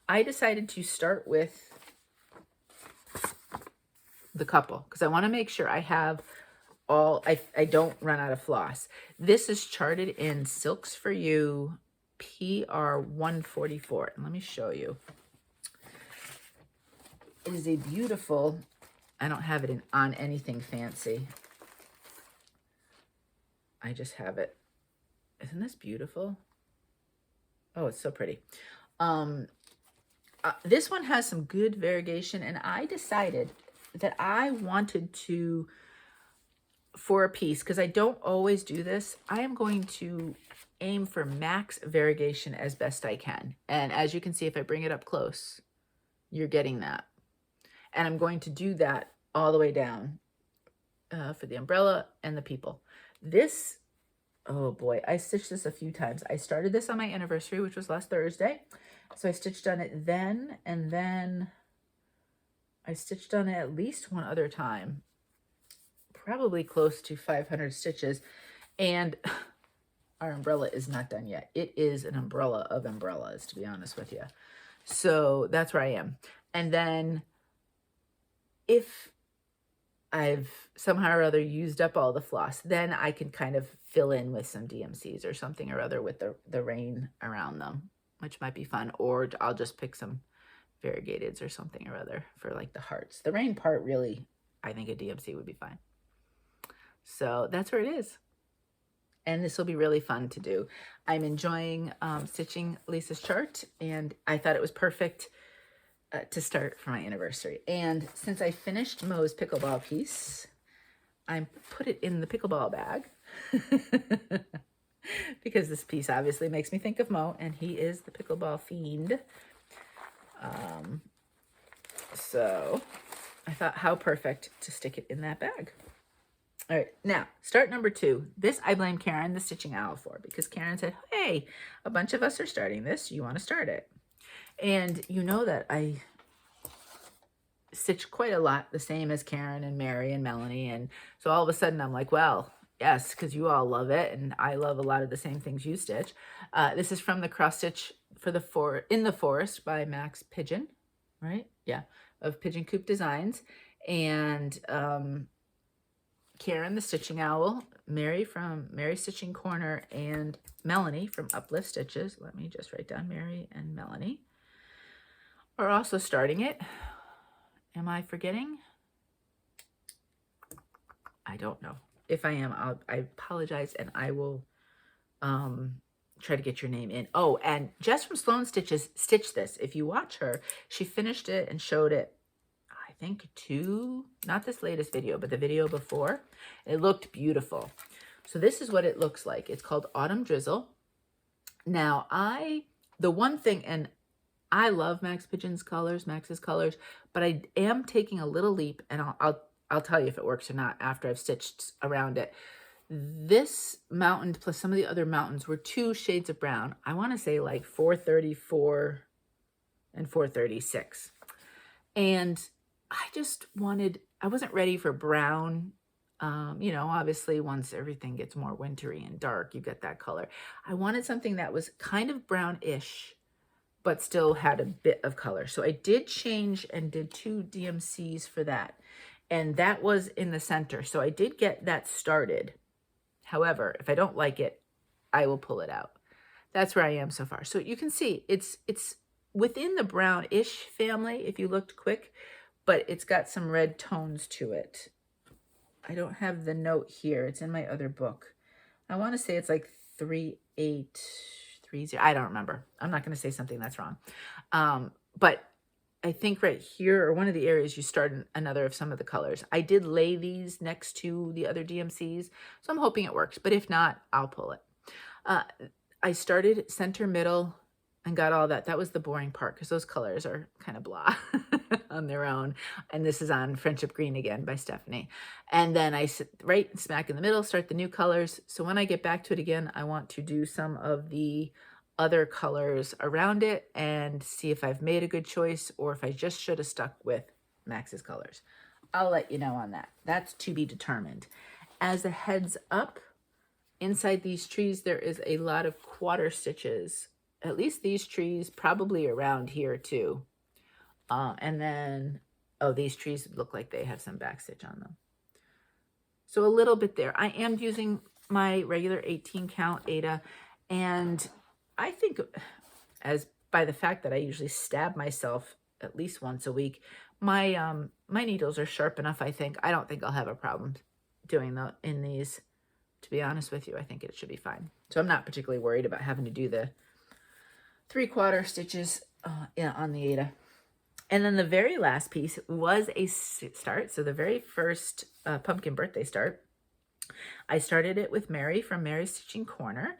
I decided to start with the couple because I want to make sure I have all, I don't run out of floss. This is charted in Silks for You PR 144. And let me show you. It is a beautiful, I don't have it on anything fancy. I just have it. Isn't this beautiful? Oh, it's so pretty. This one has some good variegation, and I decided that I wanted to, for a piece, because I don't always do this, I am going to aim for max variegation as best I can. And as you can see, if I bring it up close, you're getting that. And I'm going to do that all the way down for the umbrella and the people. This, oh boy, I stitched this a few times. I started this on my anniversary, which was last Thursday. So I stitched on it then, and then I stitched on it at least one other time, probably close to 500 stitches. And our umbrella is not done yet. It is an umbrella of umbrellas, to be honest with you. So that's where I am. And then if I've somehow or other used up all the floss, then I can kind of fill in with some DMCs or something or other with the rain around them, which might be fun. Or I'll just pick some variegateds or something or other for like the hearts. The rain part, really, I think a DMC would be fine. So that's where it is. And this will be really fun to do. I'm enjoying stitching Lisa's chart, and I thought it was perfect to start for my anniversary. And since I finished Mo's pickleball piece, I put it in the pickleball bag because this piece obviously makes me think of Mo, and he is the pickleball fiend. So I thought how perfect to stick it in that bag. All right, now, start number 2. This I blame Karen, the Stitching Owl, for, because Karen said, hey, a bunch of us are starting this. You want to start it? And you know that I stitch quite a lot the same as Karen and Mary and Melanie. And so all of a sudden I'm like, well, yes, because you all love it. And I love a lot of the same things you stitch. This is from the Cross Stitch for In the Forest by Max Pidgeon, right? Yeah, of Pigeon Coop Designs. And Karen, the Stitching Owl, Mary from Mary Stitching Corner, and Melanie from Uplift Stitches. Let me just write down Mary and Melanie are also starting it. Am I forgetting? I don't know. If I am, I apologize, and I will try to get your name in. Oh, and Jess from Sloan Stitches stitched this. If you watch her, she finished it and showed it, I think not this latest video, but the video before. It looked beautiful. So this is what it looks like. It's called Autumn Drizzle. Now the one thing, and I love Max's colors, but I am taking a little leap, and I'll tell you if it works or not after I've stitched around it. This mountain plus some of the other mountains were 2 shades of brown. I want to say like 434 and 436. And I wasn't ready for brown. You know, obviously once everything gets more wintry and dark, you get that color. I wanted something that was kind of brownish, but still had a bit of color. So I did change and did 2 DMCs for that. And that was in the center. So I did get that started. However, if I don't like it, I will pull it out. That's where I am so far. So you can see it's within the brownish family if you looked quick, but it's got some red tones to it. I don't have the note here. It's in my other book. I want to say it's like 3830. I don't remember. I'm not going to say something that's wrong. But I think right here, or one of the areas, you start another of some of the colors. I did lay these next to the other DMCs, so I'm hoping it works. But if not, I'll pull it. I started center, middle, and got all that. That was the boring part because those colors are kind of blah on their own. And this is on Friendship Green again by Stephanie. And then I sit right smack in the middle, start the new colors. So when I get back to it again, I want to do some of the other colors around it and see if I've made a good choice or if I just should have stuck with Max's colors. I'll let you know on that. That's to be determined. As a heads up, inside these trees, there is a lot of quarter stitches. At least these trees, probably around here too. And then, oh, these trees look like they have some back stitch on them. So a little bit there. I am using my regular 18 count Aida, and I think as by the fact that I usually stab myself at least once a week, my my needles are sharp enough, I think. I don't think I'll have a problem doing in these. To be honest with you, I think it should be fine. So I'm not particularly worried about having to do the 3/4 stitches on the Aida. And then the very last piece was a start. So the very first pumpkin birthday start, I started it with Mary from Mary's Stitching Corner.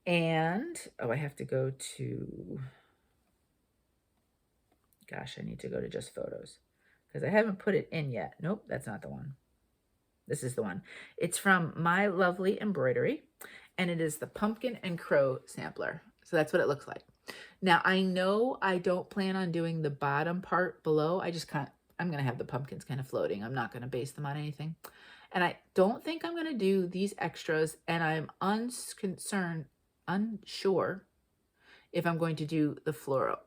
And, oh, I have to go to, gosh, I need to go to just photos because I haven't put it in yet. Nope, that's not the one. This is the one. It's from My Lovely Embroidery, and it is the Pumpkin and Crow sampler. So that's what it looks like. Now, I know I don't plan on doing the bottom part below. I'm going to have the pumpkins kind of floating. I'm not going to base them on anything. And I don't think I'm going to do these extras, and I'm unsure if I'm going to do the floral,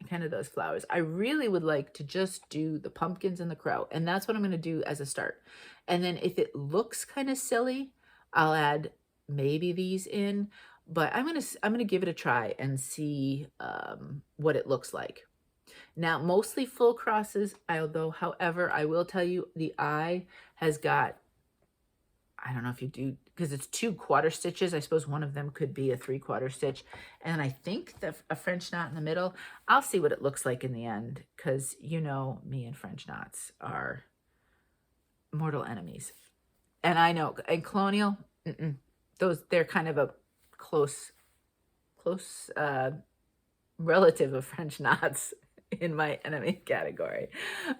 kind of those flowers. I really would like to just do the pumpkins and the crow, and that's what I'm going to do as a start. And then if it looks kind of silly, I'll add maybe these in, but I'm going to give it a try and see what it looks like. Now, mostly full crosses, however, I will tell you the eye has got, I don't know if you do, because it's 2 quarter stitches. I suppose one of them could be a 3/4 stitch. And I think a French knot in the middle. I'll see what it looks like in the end, because you know me and French knots are mortal enemies. And I know, and colonial, they're kind of a close relative of French knots in my enemy category.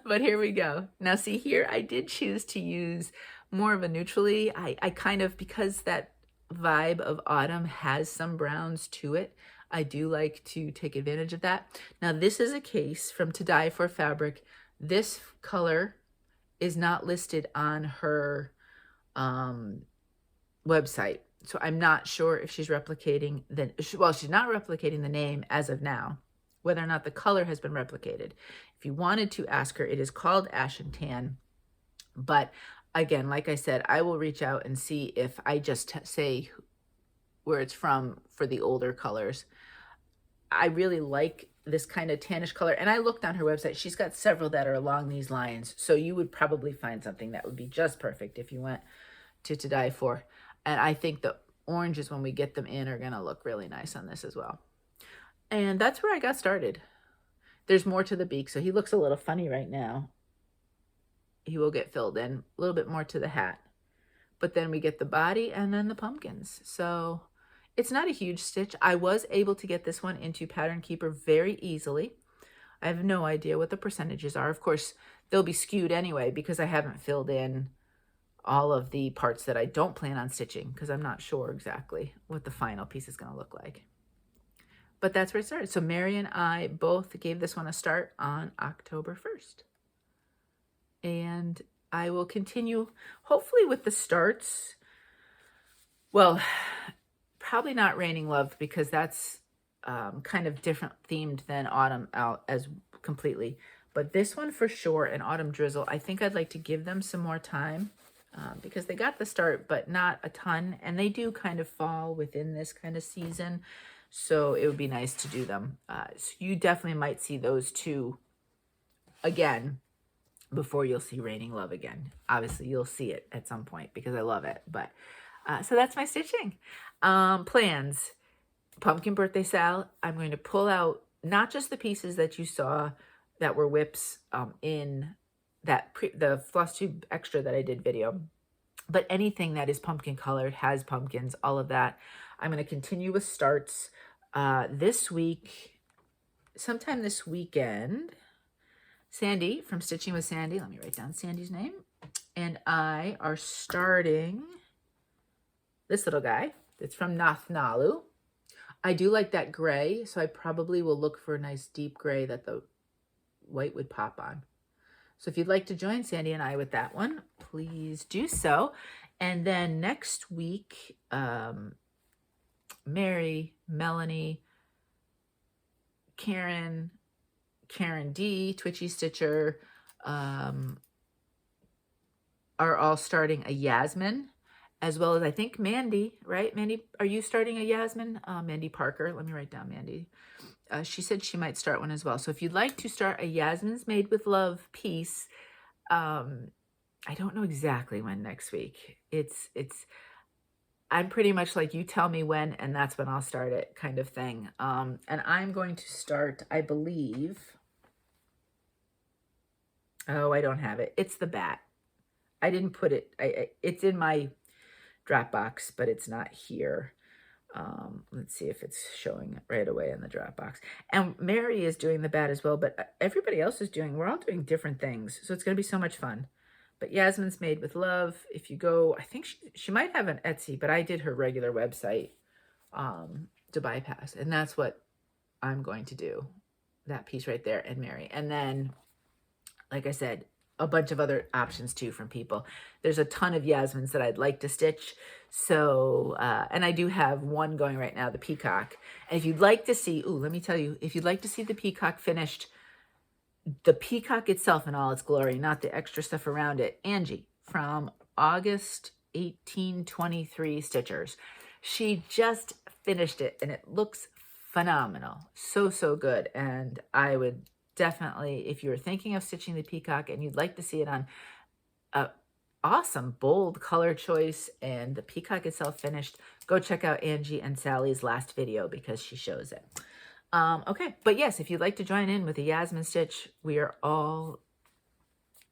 But here we go. Now see here, I did choose to use more of a neutrally. I kind of, because that vibe of autumn has some browns to it, I do like to take advantage of that. Now this is a case from To Dye For Fabric. This color is not listed on her website. So I'm not sure if she's replicating she's not replicating the name as of now, whether or not the color has been replicated. If you wanted to ask her, it is called Ash and Tan. But again, like I said, I will reach out and see if I just say where it's from for the older colors. I really like this kind of tannish color. And I looked on her website. She's got several that are along these lines. So you would probably find something that would be just perfect if you went to Dye For. And I think that oranges when we get them in are going to look really nice on this as well. And that's where I got started. There's more to the beak, so he looks a little funny right now. He will get filled in. A little bit more to the hat. But then we get the body and then the pumpkins. So it's not a huge stitch. I was able to get this one into Pattern Keeper very easily. I have no idea what the percentages are. Of course, they'll be skewed anyway because I haven't filled in all of the parts that I don't plan on stitching because I'm not sure exactly what the final piece is going to look like. But that's where it started. So Mary and I both gave this one a start on October 1st. And I will continue, hopefully, with the starts. Well, probably not Raining Love because that's kind of different themed than Autumn Out as completely. But this one for sure, and Autumn Drizzle, I think I'd like to give them some more time because they got the start, but not a ton. And they do kind of fall within this kind of season. So it would be nice to do them. So you definitely might see those two again before you'll see Raining Love again. Obviously, you'll see it at some point because I love it. But so that's my stitching. Plans. Pumpkin Birthday Sal. I'm going to pull out not just the pieces that you saw that were whips in that the Flosstube extra that I did video, but anything that is pumpkin colored, has pumpkins, all of that. I'm going to continue with starts this week, sometime this weekend. Sandy from Stitching with Sandy, let me write down Sandy's name, and I are starting this little guy. It's from Nathnalu. I do like that gray, so I probably will look for a nice deep gray that the white would pop on. So if you'd like to join Sandy and I with that one, please do so. And then next week, Mary, Melanie, Karen D, Twitchy Stitcher, are all starting a Yasmin, as well as I think Mandy, right? Mandy, are you starting a Yasmin? Mandy Parker, let me write down Mandy. She said she might start one as well. So if you'd like to start a Yasmin's Made with Love piece, I don't know exactly when next week. I'm pretty much like, you tell me when, and that's when I'll start it kind of thing. And I'm going to start, I believe, oh, I don't have it. It's the bat. I didn't put it, it's in my Dropbox, but it's not here. Let's see if it's showing right away in the Dropbox. And Mary is doing the bat as well, but everybody else is doing, we're all doing different things. So it's going to be so much fun. But Yasmin's Made with Love, if you go, I think she might have an Etsy, but I did her regular website to bypass. And that's what I'm going to do, that piece right there, and Mary. And then, like I said, a bunch of other options too from people. There's a ton of Yasmins that I'd like to stitch. So, and I do have one going right now, the peacock. And if you'd like to see, let me tell you, if you'd like to see the peacock finished, the peacock itself in all its glory, not the extra stuff around it, Angie from August 1823 Stitchers. She just finished it and it looks phenomenal. So, so good. And I would definitely, if you're thinking of stitching the peacock and you'd like to see it on a awesome bold color choice and the peacock itself finished, go check out Angie and Sally's last video because she shows it. Okay, but yes, if you'd like to join in with a Yasmin stitch, we're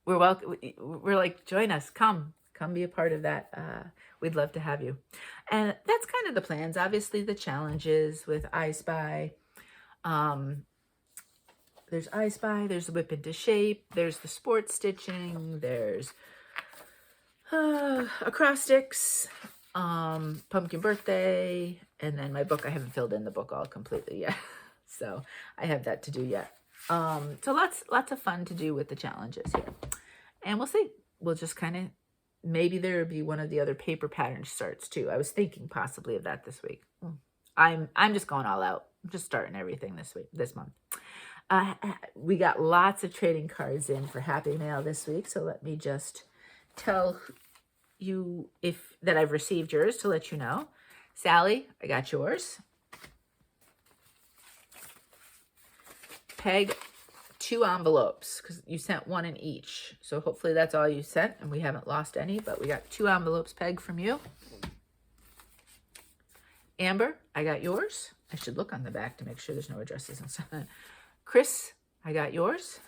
welcome. We're like, join us, come be a part of that. We'd love to have you. And that's kind of the plans. Obviously the challenges with I Spy. There's I Spy, there's the Whip into Shape, there's the sports stitching, there's acrostics, Pumpkin Birthday, and then my book. I haven't filled in the book all completely yet, so I have that to do yet. So lots of fun to do with the challenges here, and we'll see. We'll just kind of, maybe there'll be one of the other paper pattern starts too. I was thinking possibly of that this week. I'm just going all out. I'm just starting everything this month. We got lots of trading cards in for Happy Mail this week, so let me just tell you that I've received yours to let you know. Sally, I got yours. Peg, 2 envelopes because you sent 1 in each, so hopefully that's all you sent and we haven't lost any, but we got 2 envelopes, Peg, from you. Amber, I got yours. I should look on the back to make sure there's no addresses inside. Chris, I got yours.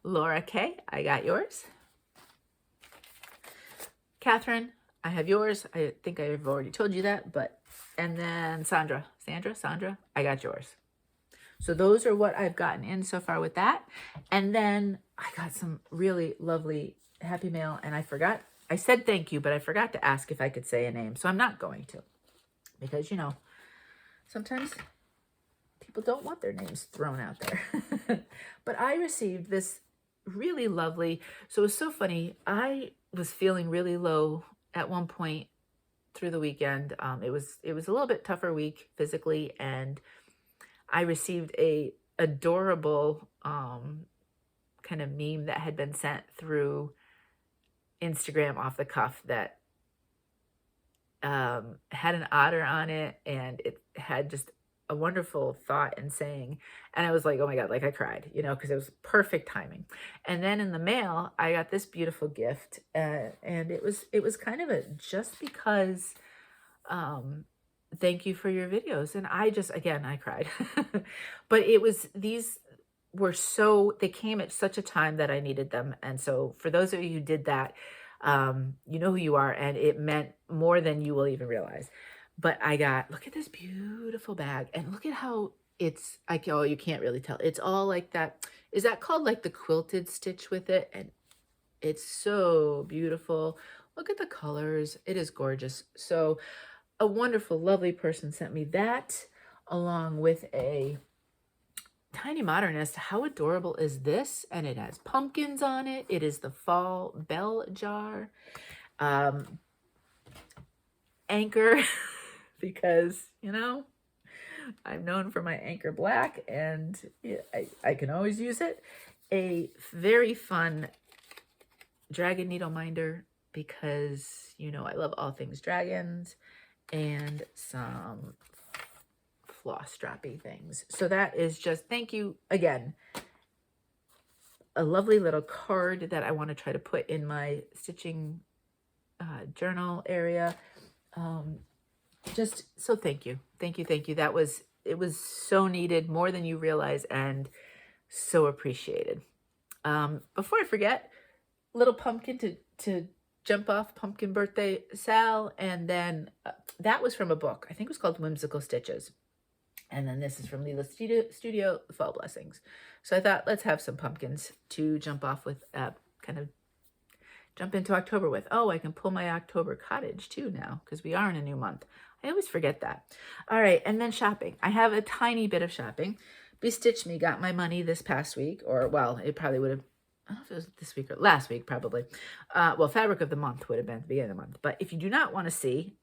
Laura K, I got yours. Catherine, I have yours. I think I've already told you that, but, and then Sandra, I got yours. So those are what I've gotten in so far with that. And then I got some really lovely happy mail, and I said thank you, but I forgot to ask if I could say a name. So I'm not going to, because, you know, sometimes people don't want their names thrown out there. But I received this really lovely, so it was so funny. I was feeling really low at one point through the weekend. It was a little bit tougher week physically, and I received a adorable kind of meme that had been sent through Instagram off the cuff that had an otter on it, and it had just a wonderful thought and saying, and I was like, oh my God, like I cried, you know, because it was perfect timing. And then in the mail, I got this beautiful gift, and it was kind of a just because thank you for your videos. And I just, again, I cried. But these were they came at such a time that I needed them. And so for those of you who did that, you know who you are, and it meant more than you will even realize. But look at this beautiful bag, and look at how oh, you can't really tell. It's all like that. Is that called like the quilted stitch with it? And it's so beautiful. Look at the colors. It is gorgeous. So a wonderful, lovely person sent me that along with a Tiny Modernist. How adorable is this? And it has pumpkins on it. It is the fall bell jar. Anchor, because, you know, I'm known for my Anchor Black, and I can always use it. A very fun dragon needle minder, because, you know, I love all things dragons, and some floss strappy things. So that is just, thank you again. A lovely little card that I want to try to put in my stitching journal area. Just so thank you. It was so needed, more than you realize, and so appreciated. Before I forget, little pumpkin to jump off, pumpkin birthday Sal, and then that was from a book. I think it was called Whimsical Stitches. And then this is from Lila Studio, Fall Blessings. So I thought, let's have some pumpkins to jump off with, kind of jump into October with. Oh, I can pull my October cottage too now, because we are in a new month. I always forget that. All right, and then shopping. I have a tiny bit of shopping. Bestitchme got my money this past week, or, well, it probably would have, I don't know if it was this week or last week, probably. Well, fabric of the month would have been at the beginning of the month. But if you do not want to see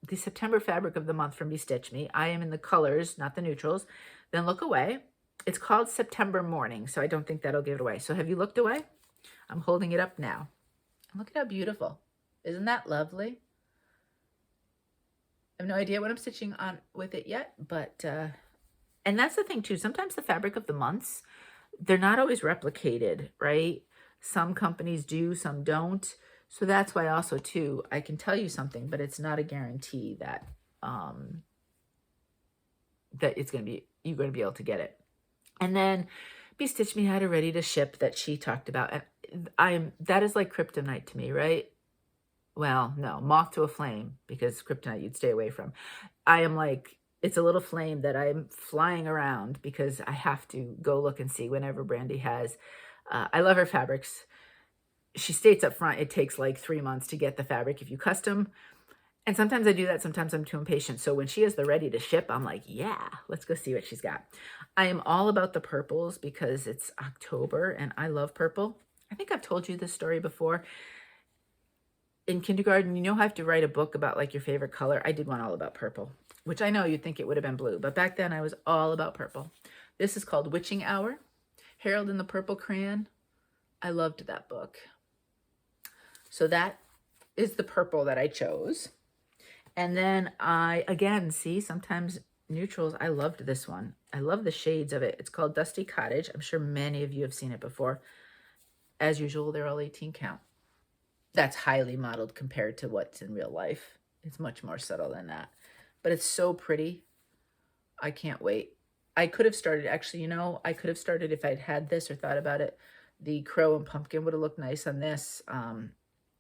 the September fabric of the month from Bestitchme, I am in the colors, not the neutrals, then look away. It's called September Morning, so I don't think that'll give it away. So have you looked away? I'm holding it up now. Look at how beautiful. Isn't that lovely? I have no idea what I'm stitching on with it yet, but, and that's the thing too. Sometimes the fabric of the months, they're not always replicated, right? Some companies do, some don't. So that's why also too, I can tell you something, but it's not a guarantee that, that it's going to be, you're going to be able to get it. And then Bestitchme had a ready to ship that she talked about. And that is like kryptonite to me, right? Well, no, moth to a flame, because kryptonite you'd stay away from. I am like, it's a little flame that I'm flying around because I have to go look and see whenever Brandy has. I love her fabrics. She states up front, it takes like 3 months to get the fabric if you custom. And sometimes I do that. Sometimes I'm too impatient. So when she has the ready to ship, I'm like, yeah, let's go see what she's got. I am all about the purples because it's October and I love purple. I think I've told you this story before. In kindergarten, you know how I have to write a book about like your favorite color? I did one all about purple, which I know you'd think it would have been blue, but back then I was all about purple. This is called Witching Hour, Harold and the Purple Crayon. I loved that book. So that is the purple that I chose. And then again, see, sometimes neutrals, I loved this one. I love the shades of it. It's called Dusty Cottage. I'm sure many of you have seen it before. As usual, they're all 18 count. That's highly modeled compared to what's in real life. It's much more subtle than that. But it's so pretty. I can't wait. I could have started, actually, you know, I could have started if I'd had this or thought about it. The crow and pumpkin would have looked nice on this.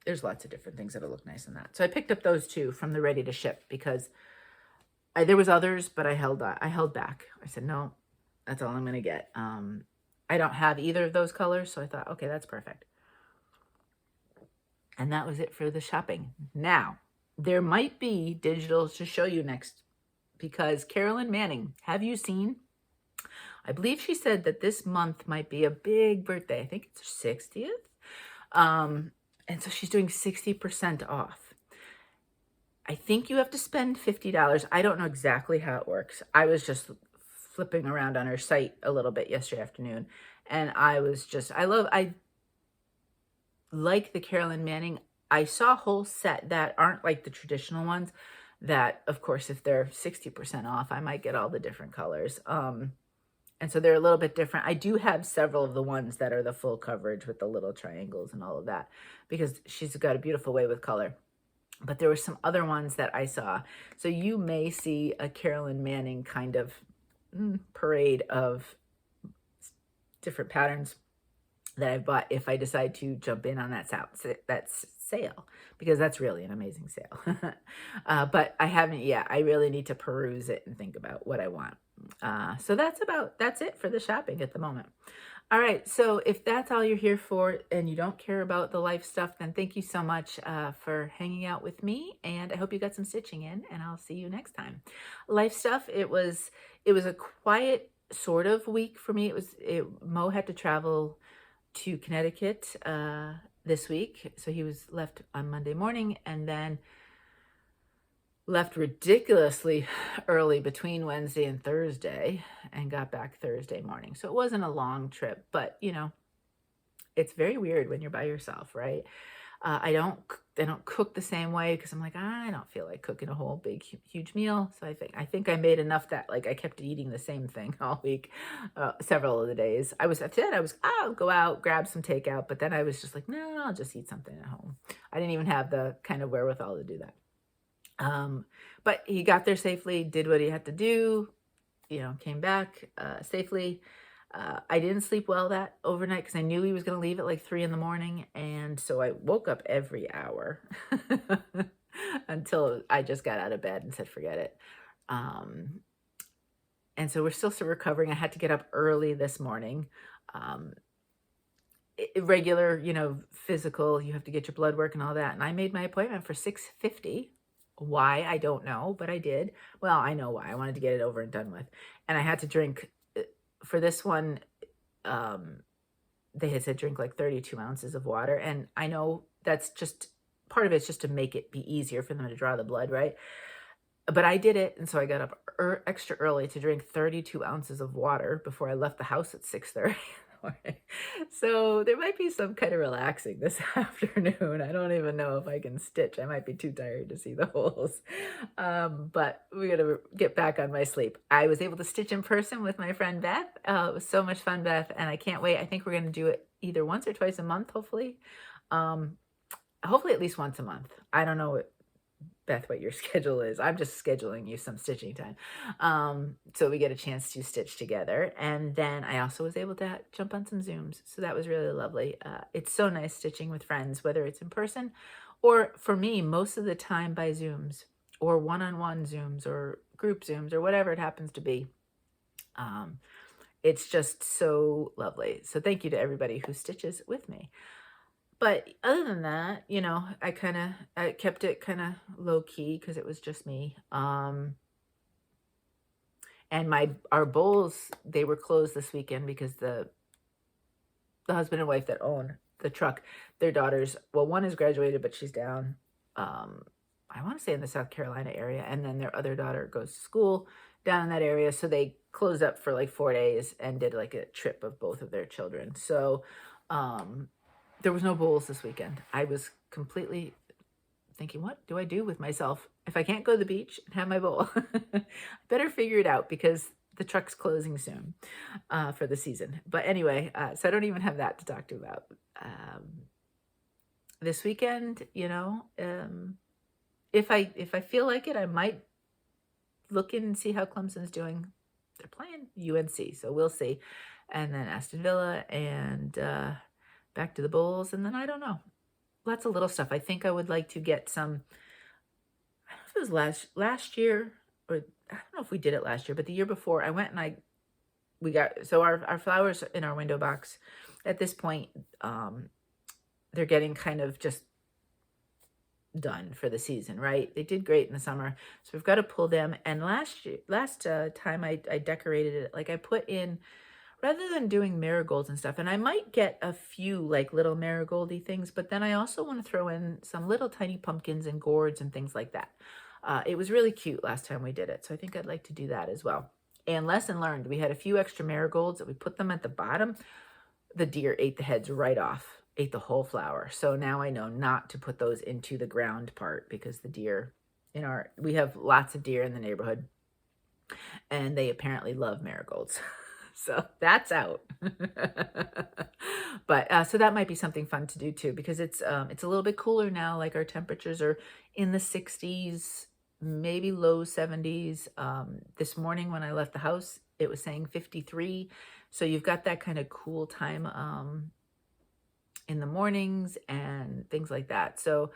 There's lots of different things that would look nice on that. So I picked up those two from the ready to ship because there was others, but I held back. I said, no, that's all I'm going to get. I don't have either of those colors, so I thought, okay, that's perfect. And that was it for the shopping. Now, there might be digitals to show you next because Carolyn Manning, have you seen? I believe she said that this month might be a big birthday. I think it's her 60th. And so she's doing 60% off. I think you have to spend $50. I don't know exactly how it works. I was just flipping around on her site a little bit yesterday afternoon. And I like the Carolyn Manning. I saw a whole set that aren't like the traditional ones that, of course, if they're 60% off, I might get all the different colors. And so they're a little bit different. I do have several of the ones that are the full coverage with the little triangles and all of that because she's got a beautiful way with color. But there were some other ones that I saw. So you may see a Carolyn Manning kind of parade of different patterns that I bought if I decide to jump in on that sale, because that's really an amazing sale. But I haven't yet. I really need to peruse it and think about what I want. So that's it for the shopping at the moment. All right, so if that's all you're here for and you don't care about the life stuff, then thank you so much for hanging out with me, and I hope you got some stitching in, and I'll see you next time. Life stuff, it was a quiet sort of week for me. Mo had to travel to Connecticut this week, so he was left on Monday morning and then left ridiculously early between Wednesday and Thursday and got back Thursday morning. So it wasn't a long trip, but you know, it's very weird when you're by yourself, right? I don't cook the same way because I'm like, I don't feel like cooking a whole big, huge meal. So I think I made enough that like I kept eating the same thing all week, several of the days. I'll go out, grab some takeout, but then I was just like, no, I'll just eat something at home. I didn't even have the kind of wherewithal to do that. But he got there safely, did what he had to do, you know, came back safely. I didn't sleep well that overnight because I knew he was going to leave at like 3 in the morning. And so I woke up every hour until I just got out of bed and said, forget it. And so we're still recovering. I had to get up early this morning. Regular, you know, physical, you have to get your blood work and all that. And I made my appointment for 6:50. Why? I don't know, but I did. Well, I know why. I wanted to get it over and done with. And I had to drink, for this one, they had said drink like 32 ounces of water. And I know that's just, part of it's just to make it be easier for them to draw the blood, right? But I did it, and so I got up extra early to drink 32 ounces of water before I left the house at 6:30. So there might be some kind of relaxing this afternoon. I don't even know if I can stitch. I might be too tired to see the holes. But we got to get back on my sleep. I was able to stitch in person with my friend Beth. It was so much fun, Beth, and I can't wait. I think we're going to do it either once or twice a month, hopefully. Hopefully at least once a month. I don't know Beth, what your schedule is. I'm just scheduling you some stitching time. So we get a chance to stitch together. And then I also was able to jump on some Zooms. So that was really lovely. It's so nice stitching with friends, whether it's in person or, for me, most of the time by Zooms or one-on-one Zooms or group Zooms or whatever it happens to be. It's just so lovely. So thank you to everybody who stitches with me. But other than that, you know, I kept it kind of low key because it was just me. And our bowls, they were closed this weekend because the husband and wife that own the truck, their daughters, well, one is graduated, but she's down, I want to say in the South Carolina area. And then their other daughter goes to school down in that area. So they closed up for like 4 days and did like a trip of both of their children. So, there was no bowls this weekend. I was completely thinking, what do I do with myself if I can't go to the beach and have my bowl? I better figure it out because the truck's closing soon for the season. But anyway, so I don't even have that to talk to you about. This weekend, you know, if I feel like it, I might look in and see how Clemson's doing. They're playing UNC, so we'll see. And then Aston Villa and back to the Bulls. And then I don't know. Lots of little stuff. I think I would like to get some, I don't know if it was last year, or I don't know if we did it last year, but the year before I went and we got, so our flowers in our window box at this point, they're getting kind of just done for the season, right? They did great in the summer, so we've got to pull them. And last time I decorated it, like I put in, rather than doing marigolds and stuff, and I might get a few like little marigoldy things, but then I also want to throw in some little tiny pumpkins and gourds and things like that. It was really cute last time we did it, so I think I'd like to do that as well. And lesson learned, we had a few extra marigolds that we put them at the bottom. The deer ate the heads right off, ate the whole flower. So now I know not to put those into the ground part, because the deer we have lots of deer in the neighborhood, and they apparently love marigolds. So that's out. But so that might be something fun to do too, because it's a little bit cooler now. Like our temperatures are in the 60s, maybe low 70s. This morning when I left the house, it was saying 53. So you've got that kind of cool time in the mornings and things like that. So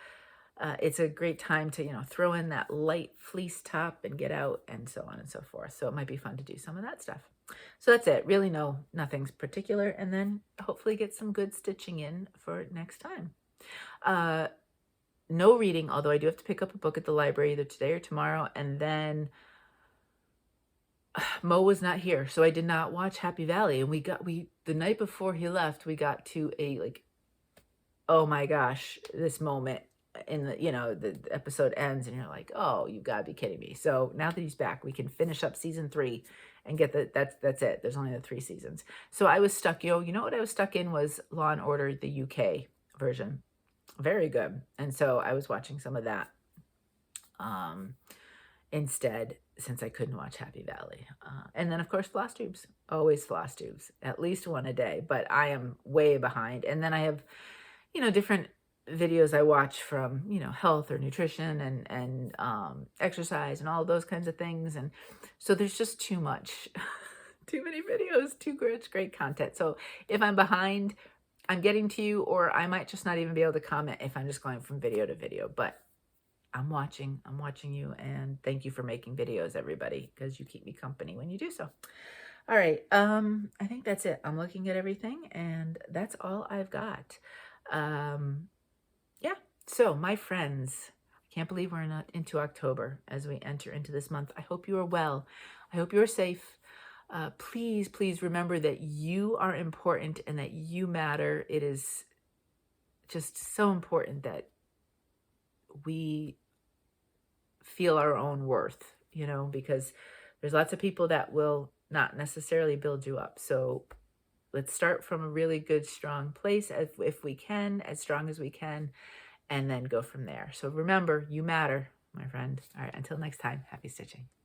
it's a great time to, throw in that light fleece top and get out and so on and so forth. So it might be fun to do some of that stuff. So that's it. Really, nothing's particular. And then hopefully get some good stitching in for next time. No reading, although I do have to pick up a book at the library either today or tomorrow. And then Mo was not here, so I did not watch Happy Valley. And the night before he left, we got to a oh my gosh, this moment in the episode ends and you're like, oh, you gotta be kidding me. So now that he's back, we can finish up season 3 and get that's it. There's only the 3 seasons. So I was stuck, you know what I was stuck in was Law and Order, the UK version. Very good. And so I was watching some of that instead, since I couldn't watch Happy Valley. And then of course Flosstubes, always Flosstubes, at least one a day, but I am way behind. And then I have different videos I watch from, health or nutrition and exercise and all those kinds of things. And so there's just too much, too many videos, too much great content. So if I'm behind, I'm getting to you, or I might just not even be able to comment if I'm just going from video to video. But I'm watching you, and thank you for making videos, everybody, because you keep me company when you do so. All right. I think that's it. I'm looking at everything, and that's all I've got. Yeah. So my friends, I can't believe we're not into October as we enter into this month. I hope you are well. I hope you are safe. Please, please remember that you are important and that you matter. It is just so important that we feel our own worth, because there's lots of people that will not necessarily build you up. So let's start from a really good, strong place, if we can, as strong as we can, and then go from there. So remember, you matter, my friend. All right, until next time, happy stitching.